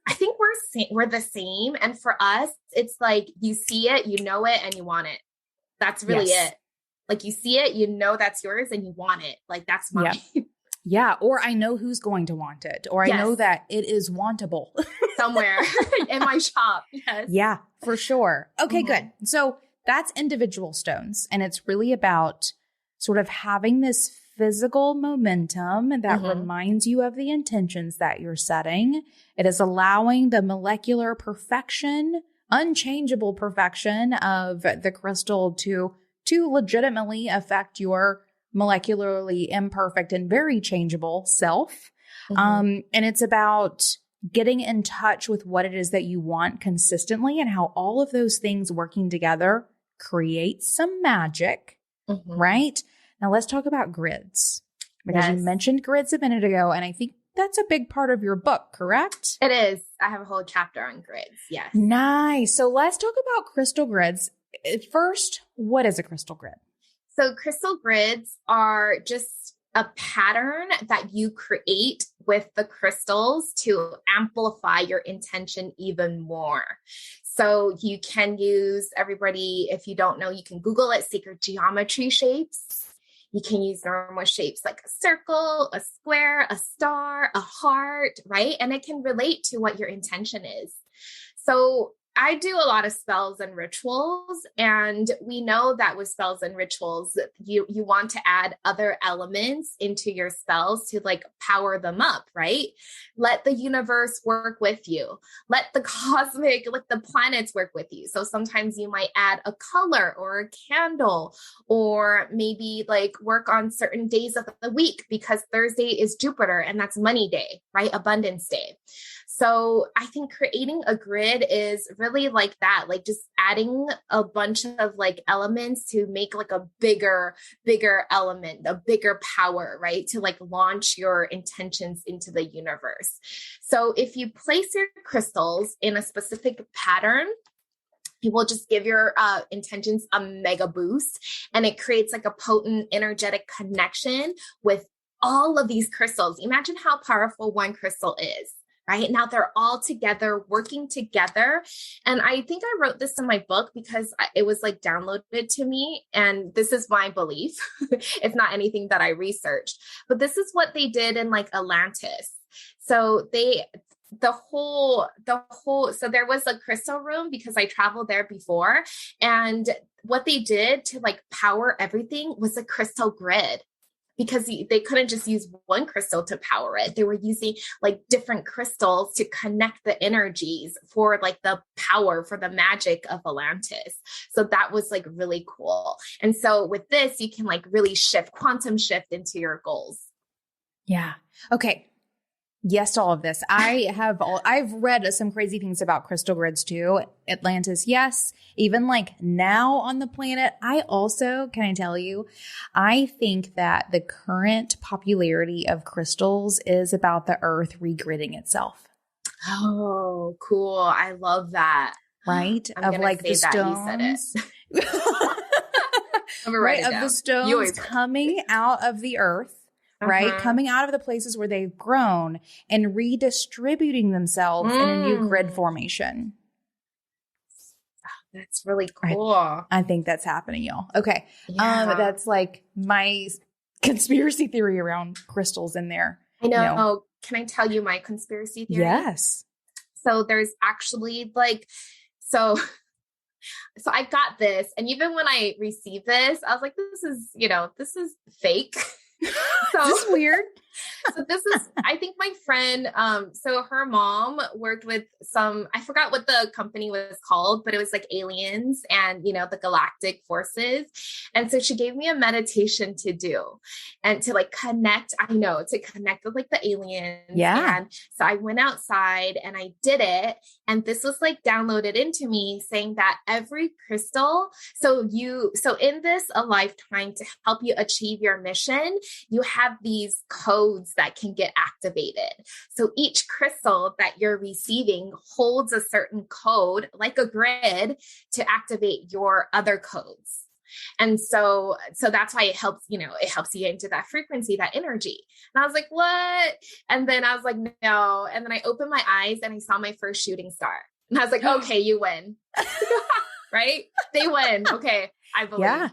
[SPEAKER 2] I think we're the same. And for us, it's like you see it, you know it, and you want it. That's really it. Like you see it, you know that's yours and you want it. Like that's mine.
[SPEAKER 1] Yeah. Or I know who's going to want it. Or I know that it is wantable.
[SPEAKER 2] Somewhere in my shop. Yes.
[SPEAKER 1] Yeah, for sure. Okay, good. So that's individual stones. And it's really about sort of having this physical momentum that reminds you of the intentions that you're setting. It is allowing the molecular perfection, unchangeable perfection of the crystal to legitimately affect your molecularly imperfect and very changeable self. And it's about getting in touch with what it is that you want consistently and how all of those things working together create some magic, right? Now let's talk about grids, because you mentioned grids a minute ago, and I think that's a big part of your book, correct?
[SPEAKER 2] It is. I have a whole chapter on grids. Yes.
[SPEAKER 1] Nice. So let's talk about crystal grids. First, what is a crystal grid?
[SPEAKER 2] So crystal grids are just a pattern that you create with the crystals to amplify your intention even more. So you can use, everybody, if you don't know, you can Google it, sacred geometry shapes. You can use normal shapes like a circle, a square, a star, a heart, right? And it can relate to what your intention is. So I do a lot of spells and rituals, and we know that with spells and rituals, you want to add other elements into your spells to like power them up, right? Let the universe work with you. Let the cosmic, like the planets work with you. So sometimes you might add a color or a candle, or maybe like work on certain days of the week, because Thursday is Jupiter and that's money day, right? Abundance day. So I think creating a grid is really like that, like just adding a bunch of like elements to make like a bigger element, a bigger power, right? To like launch your intentions into the universe. So if you place your crystals in a specific pattern, it will just give your intentions a mega boost, and it creates like a potent energetic connection with all of these crystals. Imagine how powerful one crystal is. right? Now they're all together, working together. And I think I wrote this in my book because it was like downloaded to me. And this is my belief. It's not anything that I researched, but this is what they did in like Atlantis. So so there was a crystal room because I traveled there before. And what they did to like power everything was a crystal grid, because they couldn't just use one crystal to power it. They were using like different crystals to connect the energies for like the power, for the magic of Atlantis. So that was like really cool. And so with this, you can like really quantum shift into your goals.
[SPEAKER 1] Yeah. Okay. Yes to all of this. I've read some crazy things about crystal grids too. Atlantis, yes. Even like now on the planet. I also, can I tell you, I think that the current popularity of crystals is about the earth regridding itself.
[SPEAKER 2] Oh, cool. I love that.
[SPEAKER 1] Right?
[SPEAKER 2] I'm
[SPEAKER 1] of like the
[SPEAKER 2] stones. You said it.
[SPEAKER 1] Right? Of the stones coming out of the earth. Right? Coming out of the places where they've grown and redistributing themselves in a new grid formation.
[SPEAKER 2] That's really cool.
[SPEAKER 1] I think that's happening, y'all. Okay. Yeah. That's like my conspiracy theory around crystals in there.
[SPEAKER 2] I know. Oh, can I tell you my conspiracy theory?
[SPEAKER 1] Yes.
[SPEAKER 2] So there's actually like, so I got this. And even when I received this, I was like, this is fake. So
[SPEAKER 1] this is weird.
[SPEAKER 2] So this is, I think my friend, so her mom worked with I forgot what the company was called, but it was like aliens and, the galactic forces. And so she gave me a meditation to do and to like connect with like the aliens.
[SPEAKER 1] Yeah.
[SPEAKER 2] And so I went outside and I did it. And this was like downloaded into me saying that every crystal, so in a lifetime to help you achieve your mission, you have these codes that can get activated. So each crystal that you're receiving holds a certain code, like a grid, to activate your other codes. And so that's why it helps you get into that frequency, that energy. And I was like, what? And then I was like, no. And then I opened my eyes and I saw my first shooting star. And I was like, okay, you win. Right? They win. Okay. I believe.
[SPEAKER 1] Yeah.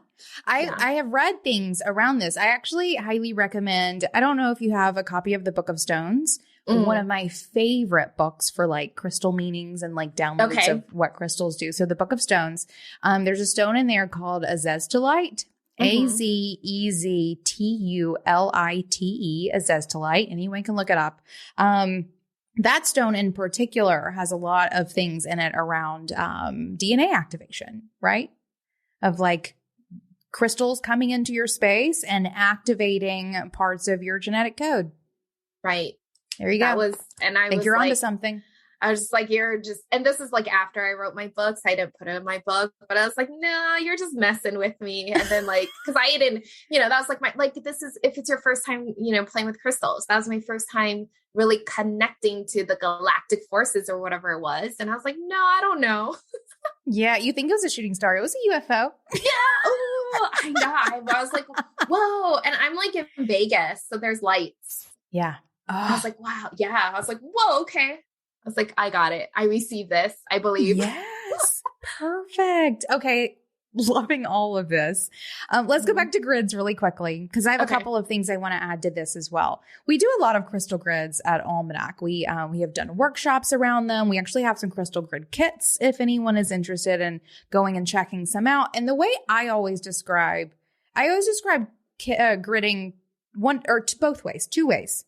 [SPEAKER 1] I have read things around this. I actually highly recommend, I don't know if you have a copy of the Book of Stones, one of my favorite books for like crystal meanings and like downloads of what crystals do. So the Book of Stones, there's a stone in there called azeztulite, Azeztulite, azeztulite. Anyone can look it up. That stone in particular has a lot of things in it around DNA activation, right? Of like crystals coming into your space and activating parts of your genetic code.
[SPEAKER 2] Right.
[SPEAKER 1] There you go. I think you're onto something.
[SPEAKER 2] I was just like, and this is like after I wrote my books, I didn't put it in my book, but I was like, no, you're just messing with me. And then like, cause I didn't, that was like if it's your first time, playing with crystals, that was my first time really connecting to the galactic forces or whatever it was. And I was like, no, I don't know.
[SPEAKER 1] Yeah. You think it was a shooting star. It was a UFO.
[SPEAKER 2] Yeah. Oh, I know. I was like, whoa. And I'm like in Vegas. So there's lights.
[SPEAKER 1] Yeah.
[SPEAKER 2] I was like, wow. Yeah. I was like, whoa, okay. I was like, I got it. I received this. I believe.
[SPEAKER 1] Yes. Perfect. Okay. Loving all of this. Let's go back to grids really quickly because I have a couple of things I want to add to this as well. We do a lot of crystal grids at Almanac. We have done workshops around them. We actually have some crystal grid kits if anyone is interested in going and checking some out. And the way I always describe gridding both ways, two ways.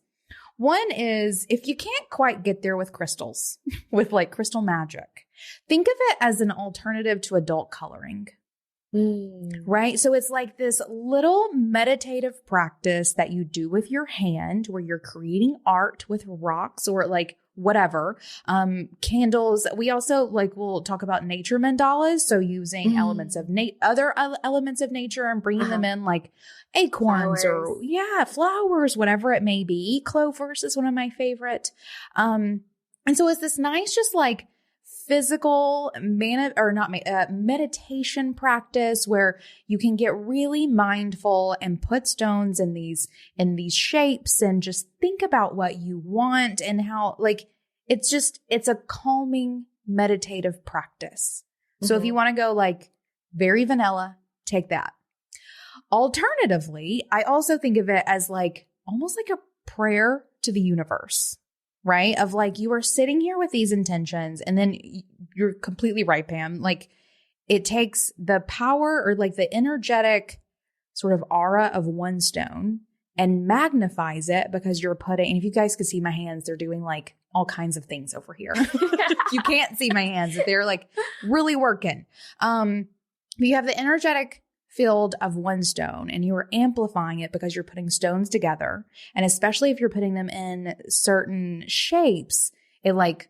[SPEAKER 1] One is if you can't quite get there with crystals, with like crystal magic, think of it as an alternative to adult coloring. Right? So it's like this little meditative practice that you do with your hand where you're creating art with rocks or like whatever, candles. We also we'll talk about nature mandalas. So using elements of other elements of nature and bringing them in like acorns or flowers, whatever it may be. Clovers is one of my favorite. And so it's this nice, just like physical meditation practice where you can get really mindful and put stones in these shapes and just think about what you want and how it's a calming meditative practice. So if you want to go like very vanilla, take that. Alternatively, I also think of it as like almost like a prayer to the universe, right? Of like, you are sitting here with these intentions, and then you're completely right, Pam. Like, it takes the power or like the energetic sort of aura of one stone and magnifies it, because you're putting, and if you guys could see my hands, they're doing like all kinds of things over here. You can't see my hands, they're like really working. You have the energetic field of one stone, and you are amplifying it because you're putting stones together. And especially if you're putting them in certain shapes, it like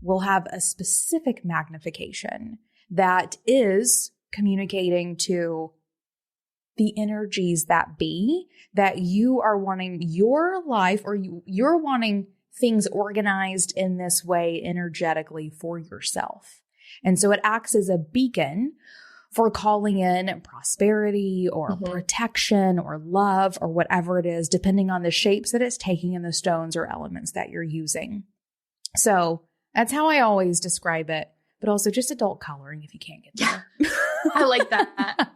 [SPEAKER 1] will have a specific magnification that is communicating to the energies that be, that you are wanting your life, or you're wanting things organized in this way energetically for yourself. And so it acts as a beacon for calling in prosperity or protection or love or whatever it is, depending on the shapes that it's taking and the stones or elements that you're using. So that's how I always describe it, but also just adult coloring if you can't get there.
[SPEAKER 2] I like that.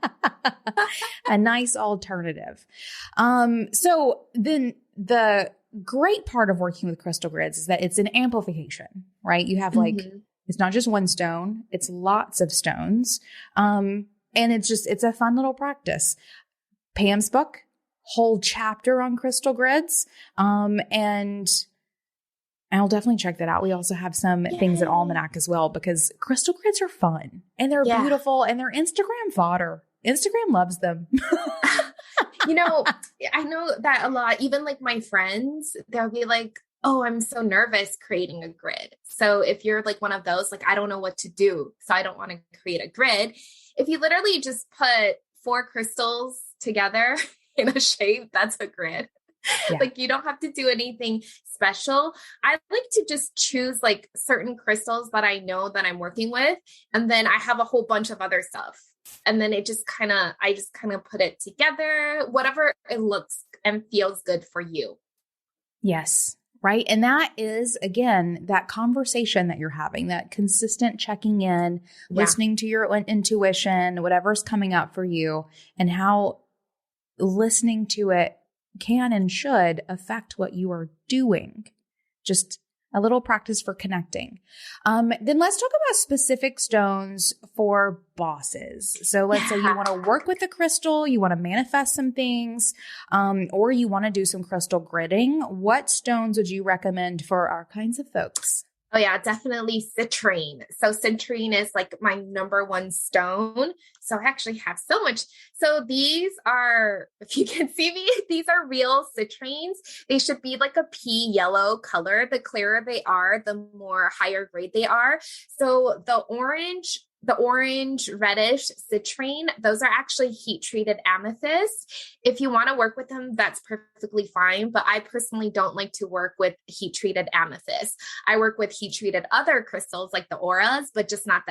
[SPEAKER 1] A nice alternative. So then the great part of working with crystal grids is that it's an amplification, right? You have like, it's not just one stone, it's lots of stones. And it's a fun little practice. Pam's book, whole chapter on crystal grids. And I'll definitely check that out. We also have some things at Almanac as well, because crystal grids are fun and they're beautiful and they're Instagram fodder. Instagram loves them.
[SPEAKER 2] You know, I know that a lot, even like my friends, they'll be like, oh, I'm so nervous creating a grid. So if you're like one of those, like, I don't know what to do, so I don't want to create a grid. If you literally just put 4 crystals together in a shape, that's a grid. Yeah. Like, you don't have to do anything special. I like to just choose like certain crystals that I know that I'm working with. And then I have a whole bunch of other stuff. And then I just kind of put it together, whatever it looks and feels good for you.
[SPEAKER 1] Yes. Right. And that is, again, that conversation that you're having, that consistent checking in, listening to your intuition, whatever's coming up for you, and how listening to it can and should affect what you are doing. Just a little practice for connecting. Then let's talk about specific stones for bosses. So let's say you want to work with a crystal, you want to manifest some things, or you want to do some crystal gridding. What stones would you recommend for our kinds of folks?
[SPEAKER 2] Oh yeah, definitely citrine. So citrine is like my number one stone. So I actually have so much. So these are, if you can see me, these are real citrines. They should be like a pea yellow color. The clearer they are, the more higher grade they are. So the orange reddish citrine, those are actually heat treated amethyst. If you want to work with them, that's perfectly fine. But I personally don't like to work with heat treated amethyst. I work with heat treated other crystals like the auras, but just not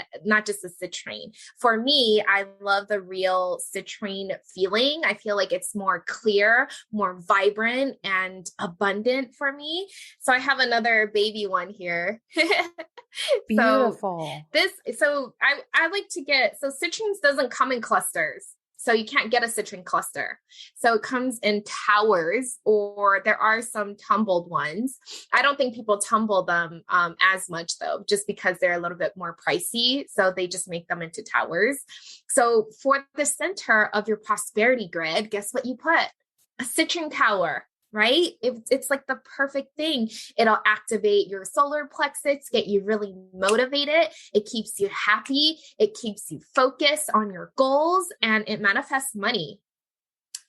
[SPEAKER 2] just the citrine. For me, I love the real citrine feeling. I feel like it's more clear, more vibrant, and abundant for me. So I have another baby one here.
[SPEAKER 1] Beautiful.
[SPEAKER 2] So I like to get, so citrines doesn't come in clusters. So you can't get a citrine cluster. So it comes in towers, or there are some tumbled ones. I don't think people tumble them as much though, just because they're a little bit more pricey. So they just make them into towers. So for the center of your prosperity grid, guess what you put? A citrine tower. Right? It's like the perfect thing. It'll activate your solar plexus, get you really motivated. It keeps you happy. It keeps you focused on your goals, and it manifests money.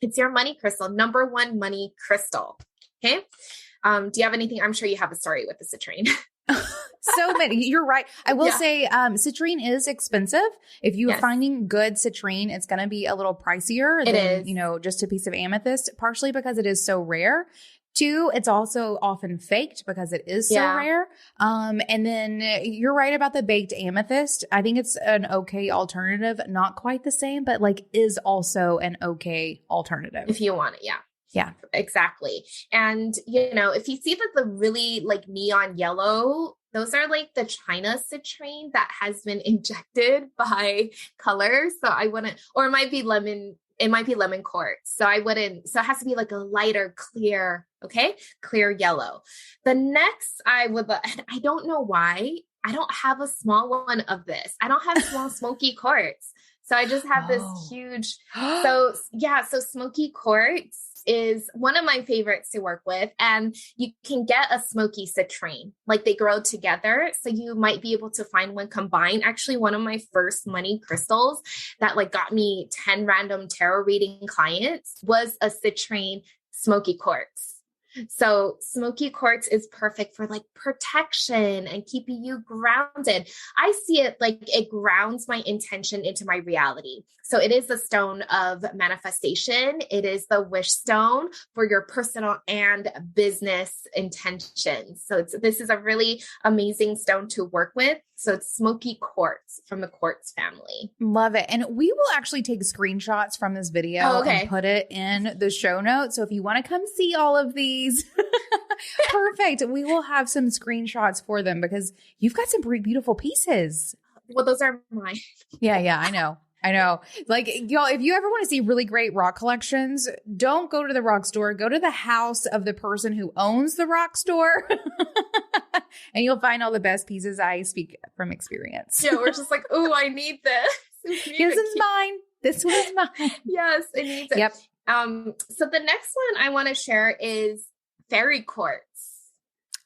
[SPEAKER 2] It's your money crystal, number one money crystal. Okay. Do you have anything? I'm sure you have a story with the citrine.
[SPEAKER 1] So many. You're right. I will say citrine is expensive. If you're finding good citrine, it's going to be a little pricier than, just a piece of amethyst, partially because it is so rare. 2, it's also often faked because it is so rare. And then you're right about the baked amethyst. I think it's an okay alternative. Not quite the same, but like is also an okay alternative.
[SPEAKER 2] If you want it. Yeah. Yeah, exactly. And, if you see that the really like neon yellow those are like the China citrine that has been injected by color. So I wouldn't, or it might be lemon quartz. So I wouldn't, so it has to be like a lighter, clear, okay? Clear yellow. The next I don't know why, I don't have a small one of this. I don't have small smoky quartz. So I just have this huge, so smoky quartz is one of my favorites to work with. And you can get a smoky citrine, like they grow together. So you might be able to find one combined. Actually, one of my first money crystals that like got me 10 random tarot reading clients was a citrine smoky quartz. So smoky quartz is perfect for like protection and keeping you grounded. I see it like it grounds my intention into my reality. So it is the stone of manifestation. It is the wish stone for your personal and business intentions. So this is a really amazing stone to work with. So it's smoky quartz from the quartz family.
[SPEAKER 1] Love it. And we will actually take screenshots from this video and put it in the show notes. So if you want to come see all of these, perfect. We will have some screenshots for them because you've got some beautiful pieces.
[SPEAKER 2] Well, those are mine.
[SPEAKER 1] Yeah, I know. Like, y'all, if you ever want to see really great rock collections, don't go to the rock store. Go to the house of the person who owns the rock store. And you'll find all the best pieces. I speak from experience.
[SPEAKER 2] Yeah, we're just like, oh, I need this.
[SPEAKER 1] This is mine. This one's mine.
[SPEAKER 2] Yes, it needs it.
[SPEAKER 1] Yep.
[SPEAKER 2] So the next one I want to share is fairy quartz.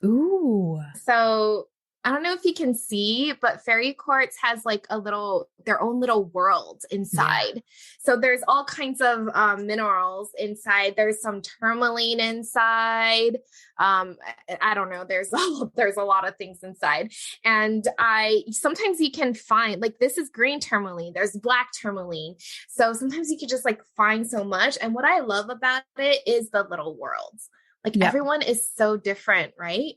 [SPEAKER 1] Ooh.
[SPEAKER 2] So I don't know if you can see, but fairy quartz has like their own little world inside. Yeah. So there's all kinds of minerals inside. There's some tourmaline inside. I don't know. There's a lot of things inside. And sometimes you can find, like, this is green tourmaline. There's black tourmaline. So sometimes you can just like find so much. And what I love about it is the little worlds. Like everyone is so different, right?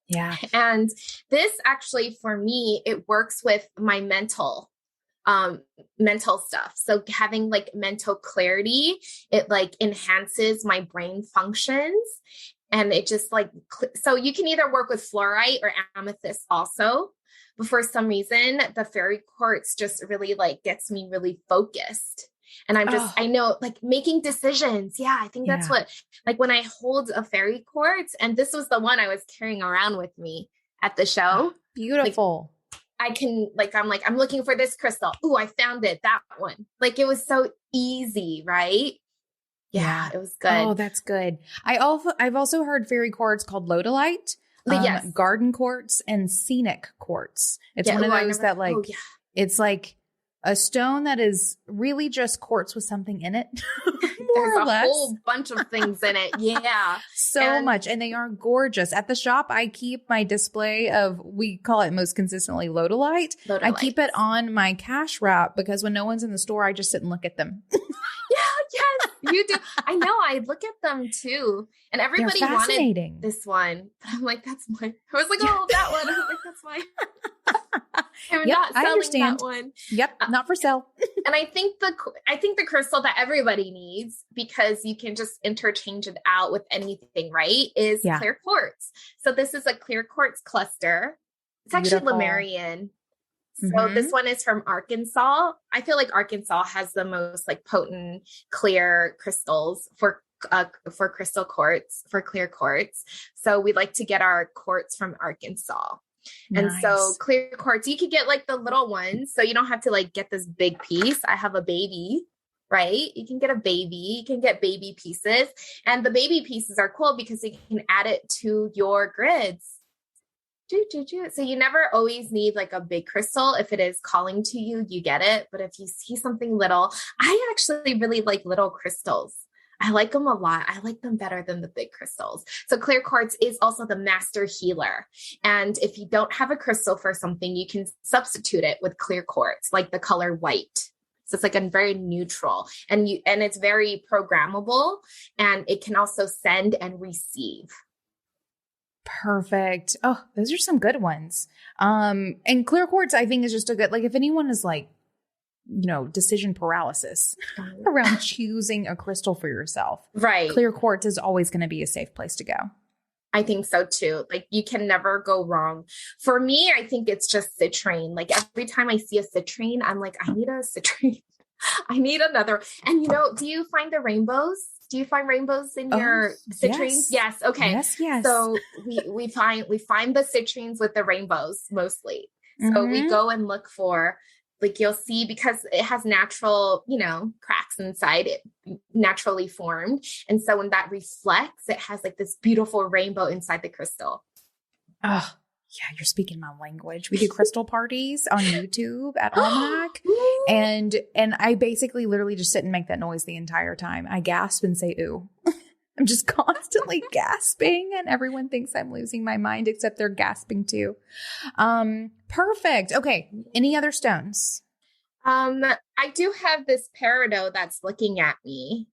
[SPEAKER 1] Yeah.
[SPEAKER 2] And this actually, for me, it works with my mental stuff. So having like mental clarity, it like enhances my brain functions. And it just like, so you can either work with fluorite or amethyst also. But for some reason, the fairy quartz just really like gets me really focused. And I know, like, making decisions. Yeah, I think that's what, like, when I hold a fairy quartz, and this was the one I was carrying around with me at the show.
[SPEAKER 1] Beautiful.
[SPEAKER 2] Like, I can, like, I'm looking for this crystal. Ooh, I found it. That one. Like, it was so easy, right? Yeah, it was good.
[SPEAKER 1] Oh, that's good. I've also heard fairy quartz called lodolite, garden quartz, and scenic quartz. It's one of those that like, it's like a stone that is really just quartz with something in it. More or less.
[SPEAKER 2] A whole bunch of things in it. Yeah.
[SPEAKER 1] So much. And they are gorgeous. At the shop, I keep my display of, we call it most consistently lodolite. I keep it on my cash wrap because when no one's in the store, I just sit and look at them.
[SPEAKER 2] Yes, you do. I know. I look at them too. And everybody wanted this one. But I'm like, that's mine. I was like, oh, that one. I was like, that's mine. I'm not selling that one.
[SPEAKER 1] Yep. Not for sale.
[SPEAKER 2] And I think the crystal that everybody needs, because you can just interchange it out with anything, right, is clear quartz. So this is a clear quartz cluster. It's actually Lemurian. So this one is from Arkansas. I feel like Arkansas has the most like potent clear crystals for crystal quartz, for clear quartz. So we like to get our quartz from Arkansas. Nice. And so clear quartz, you could get like the little ones. So you don't have to like get this big piece. I have a baby, right? You can get a baby, you can get baby pieces. And the baby pieces are cool because you can add it to your grids. So you never always need like a big crystal. If it is calling to you, you get it. But if you see something little, I actually really like little crystals. I like them a lot. I like them better than the big crystals. So clear quartz is also the master healer. And if you don't have a crystal for something, you can substitute it with clear quartz, like the color white. So it's like a very neutral, and it's very programmable, and it can also send and receive.
[SPEAKER 1] Perfect. Oh, those are some good ones. And clear quartz, I think, is just a good, like, if anyone is like, decision paralysis around choosing a crystal for yourself.
[SPEAKER 2] Right.
[SPEAKER 1] Clear quartz is always going to be a safe place to go.
[SPEAKER 2] I think so too. Like you can never go wrong. For me, I think it's just citrine. Like every time I see a citrine, I'm like, I need a citrine. I need another. And do you find the rainbows? Do you find rainbows in your citrines? Yes. Okay.
[SPEAKER 1] Yes.
[SPEAKER 2] So we find the citrines with the rainbows mostly. So we go and look for, like, you'll see, because it has natural, cracks inside it, naturally formed. And so when that reflects, it has like this beautiful rainbow inside the crystal.
[SPEAKER 1] Oh, yeah, you're speaking my language. We do crystal parties on YouTube at Almanac. and I basically literally just sit and make that noise the entire time. I gasp and say, ooh. I'm just constantly gasping, and everyone thinks I'm losing my mind, except they're gasping too. Perfect. Okay. Any other stones?
[SPEAKER 2] I do have this peridot that's looking at me.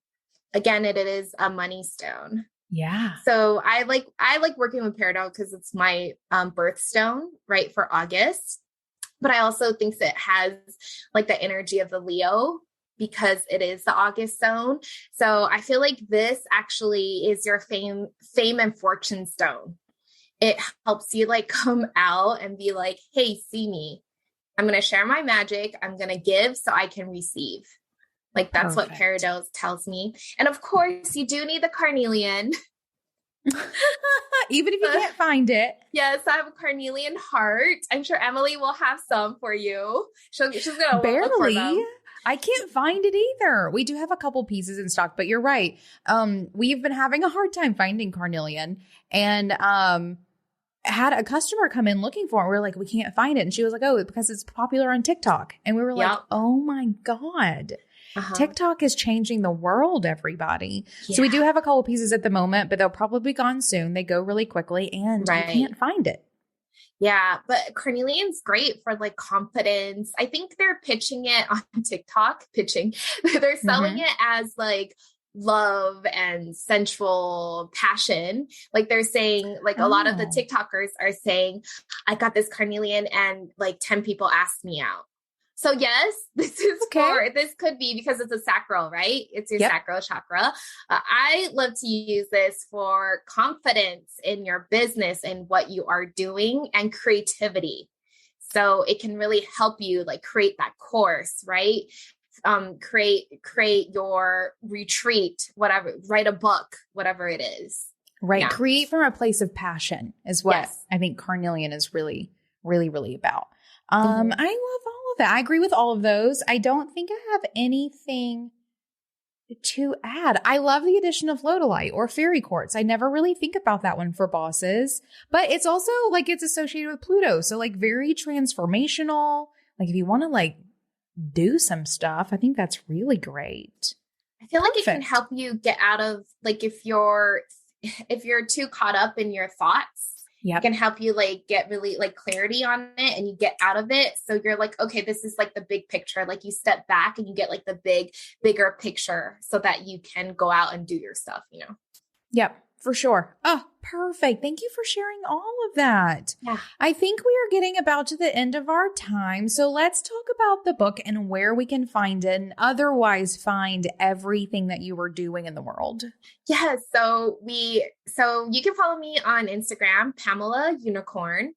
[SPEAKER 2] Again, it is a money stone.
[SPEAKER 1] Yeah.
[SPEAKER 2] So I like working with peridot because it's my birthstone, right, for August. But I also think that it has like the energy of the Leo, because it is the August zone. So I feel like this actually is your fame and fortune stone. It helps you like come out and be like, hey, see me. I'm going to share my magic. I'm going to give so I can receive. Like that's Perfect. What peridot tells me. And of course you do need the carnelian.
[SPEAKER 1] Even if you can't find it.
[SPEAKER 2] Yes, I have a carnelian heart. I'm sure Emily will have some for you. She's going to look for them.
[SPEAKER 1] I can't find it either. We do have a couple pieces in stock, but you're right. We've been having a hard time finding carnelian, and had a customer come in looking for it. We were like, we can't find it. And she was like, oh, because it's popular on TikTok. And we were like, oh my God. TikTok is changing the world, everybody. Yeah. So we do have a couple pieces at the moment, but they'll probably be gone soon. They go really quickly, and you can't find it.
[SPEAKER 2] Yeah, but carnelian's great for like confidence. I think they're pitching it on TikTok, They're selling it as like love and sensual passion. Like they're saying, like a lot of the TikTokers are saying, I got this carnelian and like 10 people asked me out. So yes, this is this could be because it's a sacral, right? It's your sacral chakra. I love to use this for confidence in your business and what you are doing, and creativity. So it can really help you like create that course, right? Create your retreat, whatever, write a book, whatever it is.
[SPEAKER 1] Right. Yeah. Create from a place of passion is what I think carnelian is really, really, really about. I love all of that. I agree with all of those. I don't think I have anything to add. I love the addition of Lodolite or fairy quartz. I never really think about that one for bosses, but it's also like it's associated with Pluto. So like very transformational. Like if you want to like do some stuff, I think that's really great.
[SPEAKER 2] I feel like it can help you get out of like, if you're too caught up in your thoughts, it can help you like get really like clarity on it, and you get out of it. So you're like, okay, this is like the big picture. Like you step back and you get like the bigger picture so that you can go out and do your stuff,
[SPEAKER 1] Yep, for sure. Oh, perfect. Thank you for sharing all of that.
[SPEAKER 2] Yeah.
[SPEAKER 1] I think we are getting about to the end of our time. So let's talk about the book and where we can find it and otherwise find everything that you were doing in the world.
[SPEAKER 2] Yeah. So you can follow me on Instagram, Pamela Unicorn.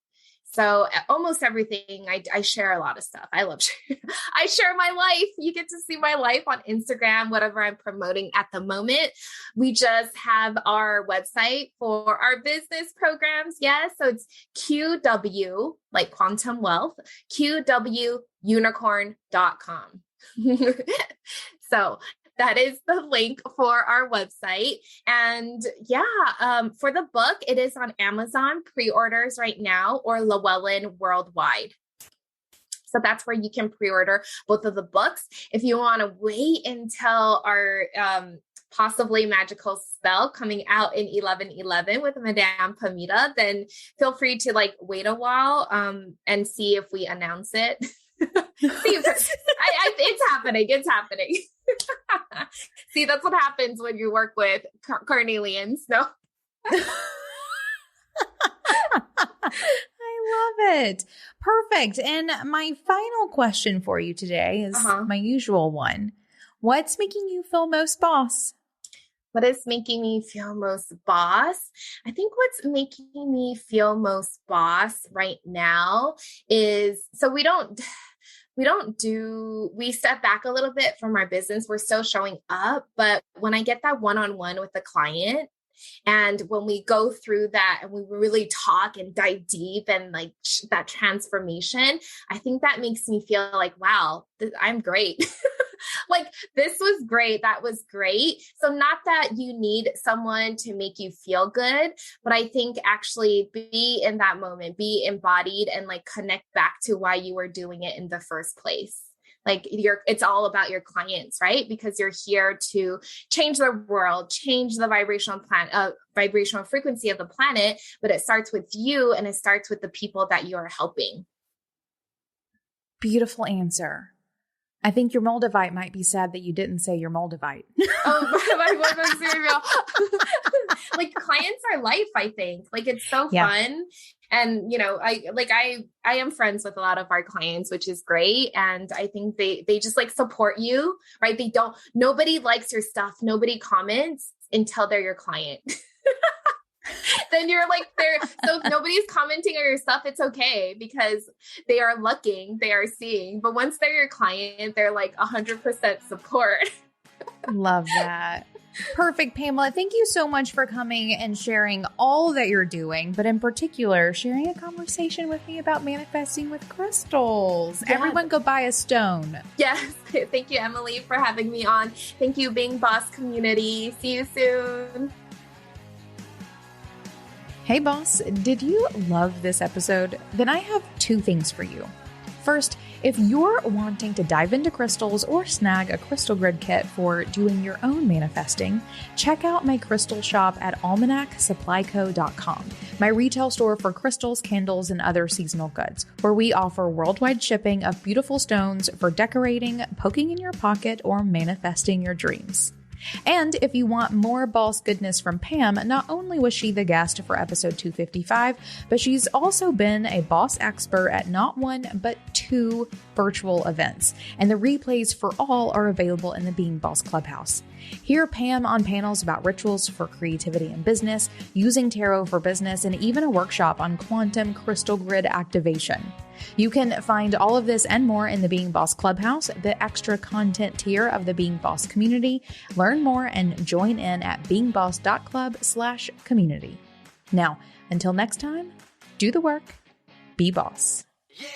[SPEAKER 2] So almost everything, I share a lot of stuff. I love sharing. I share my life. You get to see my life on Instagram, whatever I'm promoting at the moment. We just have our website for our business programs. Yes. So it's QW, like quantum wealth, QWunicorn.com. So that is the link for our website. And for the book, it is on Amazon pre-orders right now, or Llewellyn worldwide. So that's where you can pre-order both of the books. If you want to wait until our possibly magical spell coming out in 11/11 with Madame Pamita, then feel free to like wait a while and see if we announce it. It's happening. It's happening. See, that's what happens when you work with carnelians. No.
[SPEAKER 1] I love it. Perfect. And my final question for you today is my usual one. What's making you feel most boss?
[SPEAKER 2] What is making me feel most boss? I think what's making me feel most boss right now is we step back a little bit from our business. We're still showing up, but when I get that one-on-one with the client, and when we go through that and we really talk and dive deep and like that transformation, I think that makes me feel like, wow, I'm great. Like, this was great. That was great. So not that you need someone to make you feel good, but I think actually be in that moment, be embodied and like connect back to why you were doing it in the first place. Like it's all about your clients, right? Because you're here to change the world, change the vibrational frequency of the planet, but it starts with you and it starts with the people that you're helping.
[SPEAKER 1] Beautiful answer. I think your Moldavite might be sad that you didn't say your Moldavite.
[SPEAKER 2] Oh, my cereal. Like, clients are life, I think. Like, it's so fun. And, you know, I am friends with a lot of our clients, which is great. And I think they just like support you, right? Nobody likes your stuff. Nobody comments until they're your client. Then you're like there. So if nobody's commenting on your stuff, it's okay because they are looking, they are seeing. But once they're your client, they're like 100% support.
[SPEAKER 1] Love that. Perfect, Pamela. Thank you so much for coming and sharing all that you're doing, but in particular, sharing a conversation with me about manifesting with crystals. Yeah. Everyone go buy a stone.
[SPEAKER 2] Yes. Thank you, Emily, for having me on. Thank you, Being Boss community. See you soon.
[SPEAKER 1] Hey boss, did you love this episode? Then I have two things for you. First, if you're wanting to dive into crystals or snag a crystal grid kit for doing your own manifesting, check out my crystal shop at almanacsupplyco.com, my retail store for crystals, candles, and other seasonal goods, where we offer worldwide shipping of beautiful stones for decorating, poking in your pocket, or manifesting your dreams. And if you want more boss goodness from Pam, not only was she the guest for episode 255, but she's also been a boss expert at not one, but two virtual events. And the replays for all are available in the Being Boss Clubhouse. Hear Pam on panels about rituals for creativity and business, using tarot for business, and even a workshop on quantum crystal grid activation. You can find all of this and more in the Being Boss Clubhouse, the extra content tier of the Being Boss community. Learn more and join in at beingboss.club/community. Now, until next time, do the work, be boss.
[SPEAKER 3] Yeah.